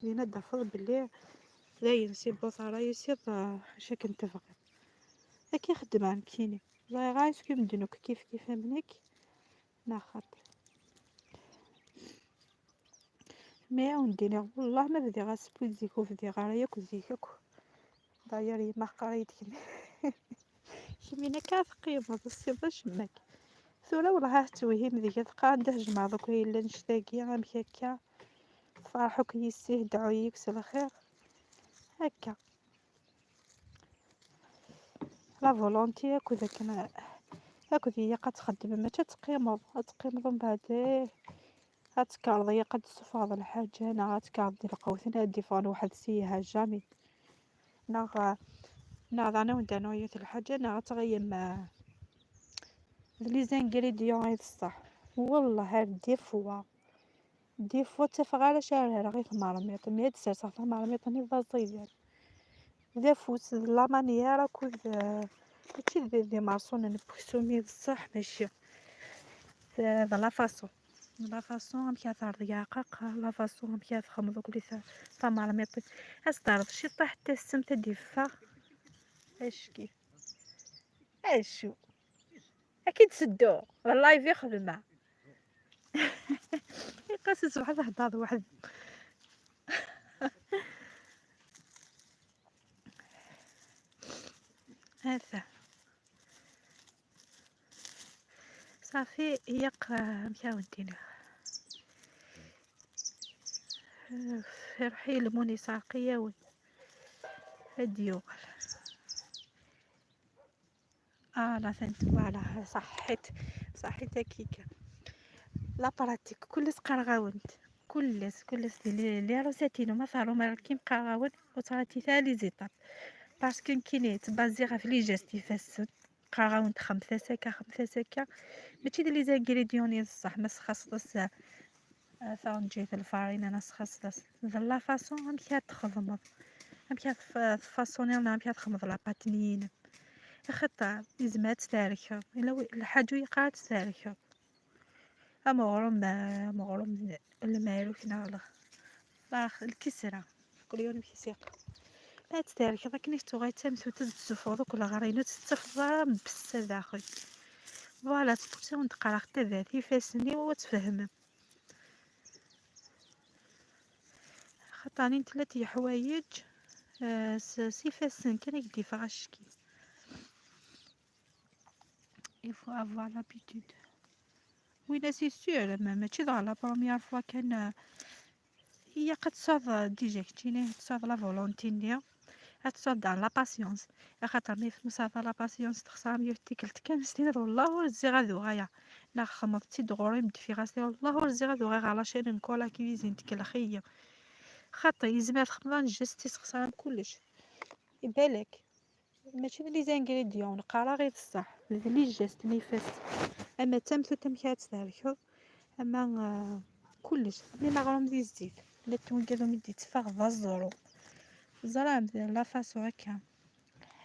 A: دينا دافض بلي داين سيبو طارا يوسف شكن تفغيض اكي خدمان كيني لا غايش كي مدنوك كيف منك نا خاطر مي وندينا والله ما بدي غاسبو ديكو في دي غاريا كوزيكو داير ما قريت كمينا كاثقيمة بس باش ماك ثورة والله توهم ذيك تقاده جمع دوك الا نشتاقي غا هكا فرحو كيسيه دعو يكسل الخير هكا لا فولونتي هاكو ذاك انا هاكو هي قد تخدم ما تقيمض من بعد هتكارضي قد تفاض الحاجة انا هتكارضي القوثنا ديفان واحد سيها جامي ناغ انا وندانو يوث الحاجة انا تغيم لي زانغريديون غير الصح والله هاد دي فوا تفغ على شارع غير مرميط ميد سير صافا مرميط ني بازيدير ذا فوت لا مانيير كود هادشي دي مارسون نبكسومي بصح ماشي هذا لا فاصون مشي ترياقق لا فاصون مشي تخمض كل تا مرميط استعرض شي طاح حتى السم تدفا اش كيف اشو اكيد سدو اللايف يخدم يقاسس واحد هضر واحد هذا صافي يق مشاو ندينا فرحي الموني ساقية هديو لا فهمت فوالا صحيت هكيكا لا براتيك كلش قرغاوند كلش لي روساتينو ما صاروا ما كيم قرغاوند وصارتي تاع لي زيتاب باسكو كاين تبازيغا في لي جيست يفسد قرغاوند خمسة سكة ماشي لي زانغريديون بصح ما خاصص ثانجي في الفارين انا خاصص لا فاصون مشات تخدم مشات فاصوني انا مشات تخدم لا باتنين خطا يزمات تاريخ الا الحاجه يقعد تاريخ مغرم المالو كنا لا الكسرة كل يوم كيسيق لا تاريخ ذاك نيتو غيتمسو تزفو كل غرينو تستفضل بس داخل فوالا تبقى ونتقرا حتى ذاتي فاسني وتفهم خطاني 3 حوايج سي فاسن كان يدي فغشكي il faut avoir l'habitude oui là c'est sûr ماشي لا بروميير فوا كان هي قد تصاب ديجيكتيني تصاب لا فولونتينيا هتصاب دار لا باسيونس خاطر مي في مسافه لا باسيونس تخسر يفتكلت كان سنين والله ورزي غادو غايا لا خمطتي دغوري مدفي راسي والله ورزي غادو غايا على شيرين كولا كيزين تكلخيه خاطر يزمر خمضان جستي تخسر كلش يبالك ماشي لي زانغريديون نقرا غير الصح لي جيست لي فاس اما تمثل تمكات تاريخ اما كلش مي مغروم دي الزيت لا تونكادو مدي تفاغ الزورو زرا لا فاسو هكا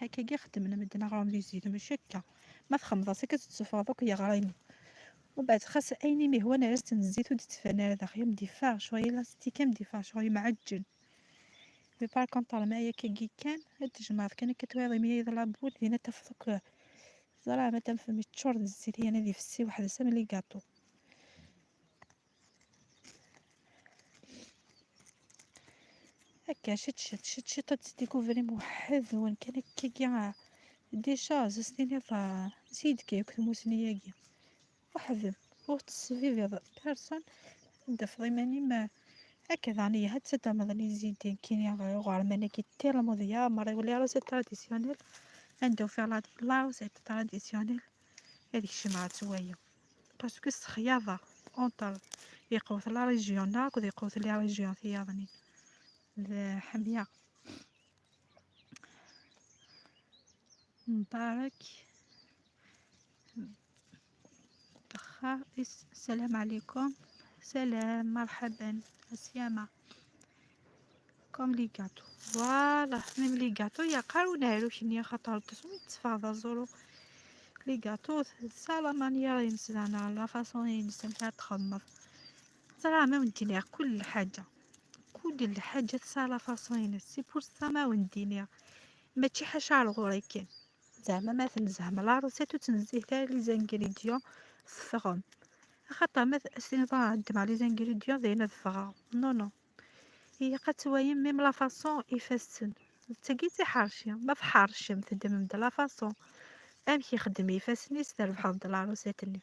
A: كي خدمنا مدينا غرام دي الزيت ماشي هكا ما تخمض راسك تتصفى دوك يا غرايني وبعد خاص ايني مي هو انا رست الزيت ودي تفانا داخل مدفع شويه لا ستي كام مدفع شويه معجن مي بار كونطر معايا كي كان تجمع كان كتواضي مي يضرب بود هنا تفضك زرا ما تنفهم تشور الزيت هي انا دي في السي واحد سام لي كاطو هكا شت تديكوفري موحد وين كان كي ديشا زستيني زيد كي يكتمو سنياكي وحذف وتصفيفي بيرسون دفضي ماني ما هكذا يعني هاد مدني زيدين كاين غير ماني كيتير المضيا مرة يولي روسيت تراديسيونيل عنده فيها لا روسيت تراديسيونيل هاديك الشي شوية باسكو الخياطة اونطر يقوث لا ريجيون داك ودي يقوث لي ريجيون ثيابني حمية مبارك بخير السلام عليكم سلام مرحبا السيامة كوم لي غاتو فوالا ميم لي غاتو يقارو نالو شنيا خاطر تسمي تفاضا زورو لي غاتو سالا مانيير ينسانا لا فاصون ينسان تاع تخمر ترى ما ودينير كل حاجه سالا فاصون ينس سي بور سا ما ودينير ماشي حاجه الغوري كاين زعما مثلا زعما لا روسيت تنزيه تاع لي زانغريديون صفرهم خاطر ما سيني عندهم على لي زانغريديون زينا الفغا نو هي قتوايم ميم لا فاصون يفسن تاكيتي حارشيه ما فحارشم تدم د لا فاصون امشي خدم يفسني ستر بحال لا روسيتني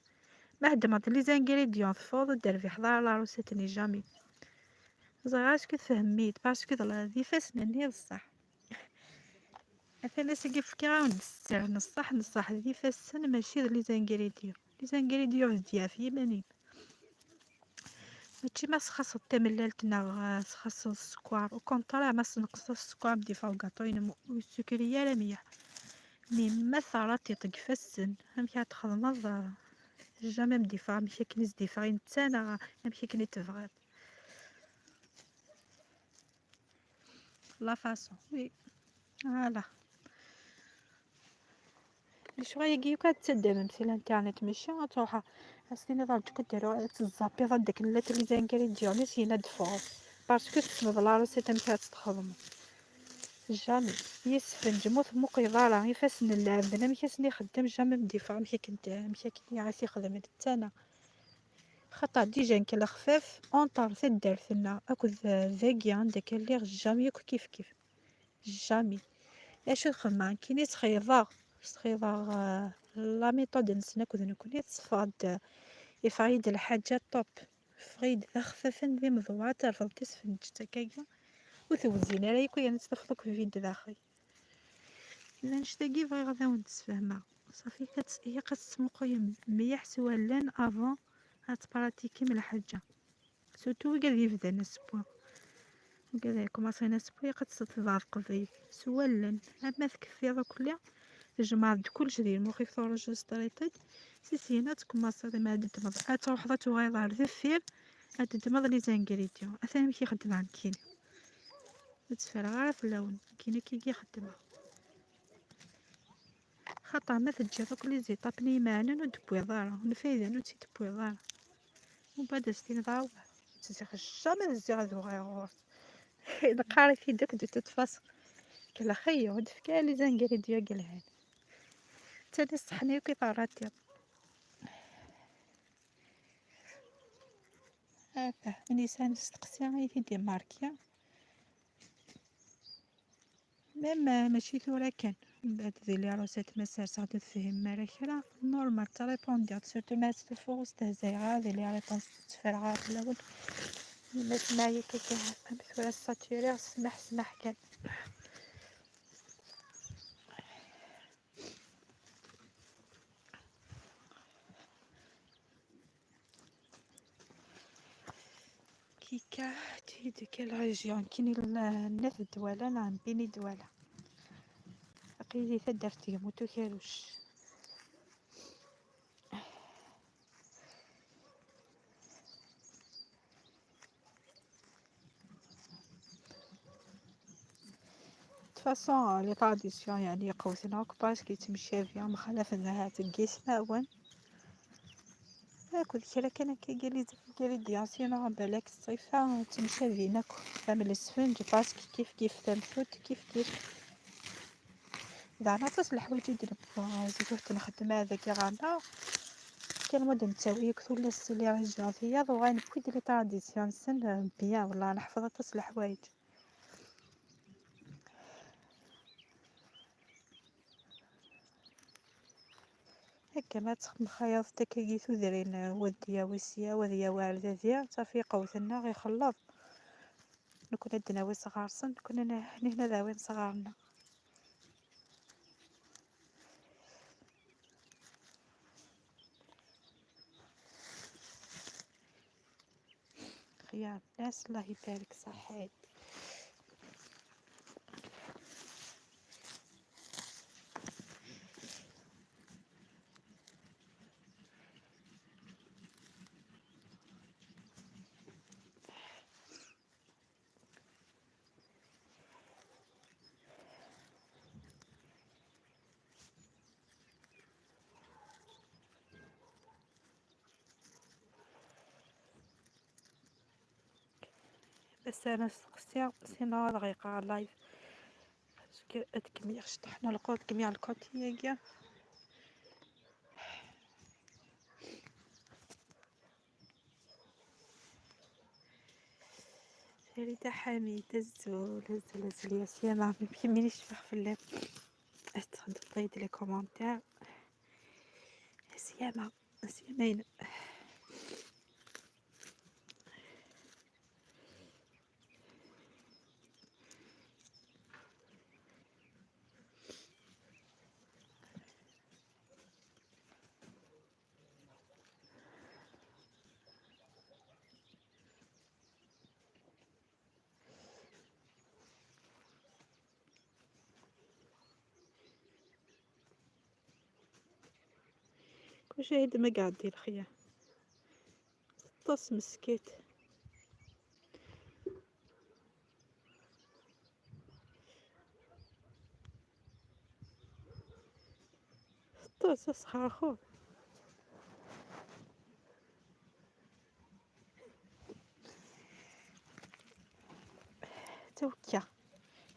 A: ما هدمت لي زانغريديون فوض دير في حضار لا روسيتني جامي زغاش كتفهميت باسكو لا يفسنني بصح مثلا سيكي فكرة ونستر نصح ذي فسن ماشي لي زانغريديون ديال يماني ماشي ما خاصو تمللتنا خاصو السكر وكونطرا ما نقص السكر بدي فوق غاطوين والسكريه لا مية مي مثلا تيطق فسن هم كتخدم جامي مديفا ماشي كنيز ديفاين تانا ماشي كني تفغد لا فاصون وي فوالا شويه كيف كتسدم في الانترنت ماشي غتروح خاصني ضربت كديروا تزابي داك اللي زانغريديون ماشي ندفو باسكو تسمى لا روسيت نتاع تخدم جامي يسفنج موث يضارا يفاسن اللعب انا ماشي خدام جامي مديفا ماشي كنت عارف يخدم انا خطا ديجا كلا خفاف اونطار تدار ثنا اكو فيغيان داك اللي جامي كيف جامي اش الخدمه كاين تخيضا لا ميثود نسنا كنا تصفاد يفايد الحاجه طوب فريد خفافا ذي مضوعات رفض تسفنج تكايا وتوزين على يكون نستفدك في فيد داخل اذا نشتاقي بغي غدا ونتفاهمها صافي هي كتسمقي مليح سوالان افون هتبراتيكي من الحاجه سورتو قال يبدا نسبوع وقال كوماسي نسبوع كتتضافق فيه سوالان اما تكفي كلها الجماعة كل شيء مخي ثورج ستريتد سيسينات كوماسي ما دمض تروح تغير ذفير دمض لي زانغريديون اثاني كي يخدم عن كيني متفرغ غير في اللون كيني كي يخدمها خاطر ما تجي كل زي طابني معنا ندبوي ضارة ونفايدة نوتي دبوي ضارة وبعد ستين ضاوع تزيغ الجامع تزيغ ذو غير إذا قاري في داك دو تتفاصل كلا خيو ودف كالي زانغريديون قالهان تاني صحني كي طاراتي هكا نيسان استقسي غير دي ماركيا ميم ماشي ثورا كان من بعد ذي لي عروسات مسار صغدو تفهم مراكرا نورمال تريبوندي سورتو ما تستفوغ استهزاي غادي لي ريبونس تفرغا في الاول ما سمعي كيكا ثورا ساتيري سمح كان كيكا تيدي كال ريجيون كيني الناس الدوالة نعم بيني دوالة قيدي تدرتي موتو كاروش فاصون لي طراديسيون يعني قوسنا باسكو تمشي فيها مخالفة انها تنقيس ماون كل كرا كان كيقالي ديالي ديانسينا بالك الصيفة تمشي فينا كامل السفنج باسكو كيف تنفوت كيف إذا أنا تصل الحوايج يدير زيكوت نخدم هذاك غانا كان مدة نتاوي كثر لي رجع فيا وغاين بكيد لي طراديسيون سن بيان والله نحفظ تصل الحوايج هكا ما تخدم خياطتك كي تدرين وديا وسيا وذيا والدة ديا صافي قوتنا غير خلاص نكون عندنا وين صغارسن كنا هنا ذا وين صغارنا خيار الناس الله يبارك صحيت بس انا سقسيا سينا دقيقة لايف باسكو اتكمية شطحنا القوت كمية القوت هي فريدة حامي هزو يا سيما ميمكنليش في اللاب تغدي لي كومونتير سيما سيمين كلشي هيدا ما قاعد الخيا طاس مسكيت طاس سخاخو توكا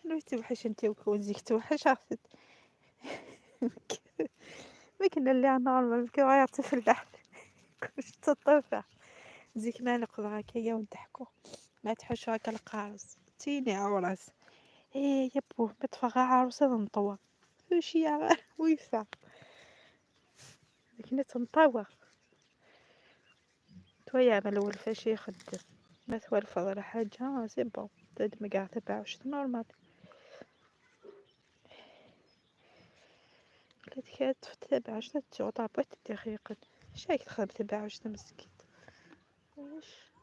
A: انا توحش انت وكونزيك توحش عرفت ما كنا اللي نورمال كي غير تفلح كلش تطفى زيك ما نقض هكايا ونضحكو ما تحوش هكا القارص تيني عورس ايه يا بو بتفغى عروسة نطوى وش يا ويفا لكن تنطوى تويا ما الاول فاش يخدم ما توالف ولا حاجة سي بون تاد ما قاعد تبع وش نورمال لا تتبع شنو تعطى بغيت دقيقة شايك تخرب تبع شنو مسكين واش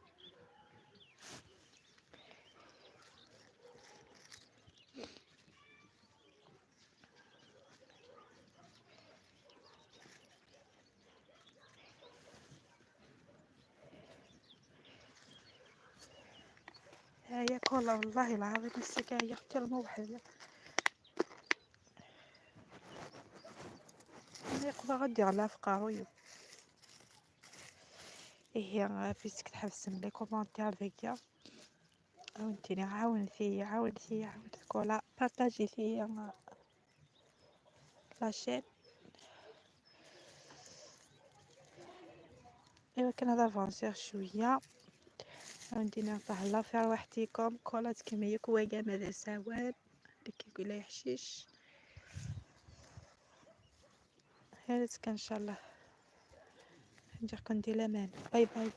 A: هيا كولا والله العظيم السكاية حتى الموحدة يقدر غدي على فقارويو هي بيسك تحبسم لي كومونتير فيا عاونتيني عاون فيا كولا بارطاجي فيا لاشين ايوا كنهضر فرونسي شويه عاونتيني نطلع في رواحتيكم كولات كما هي كواكا ماذا سواد اللي كيقول لي حشيش هانتك ان شاء الله نجيكم دي الامان باي باي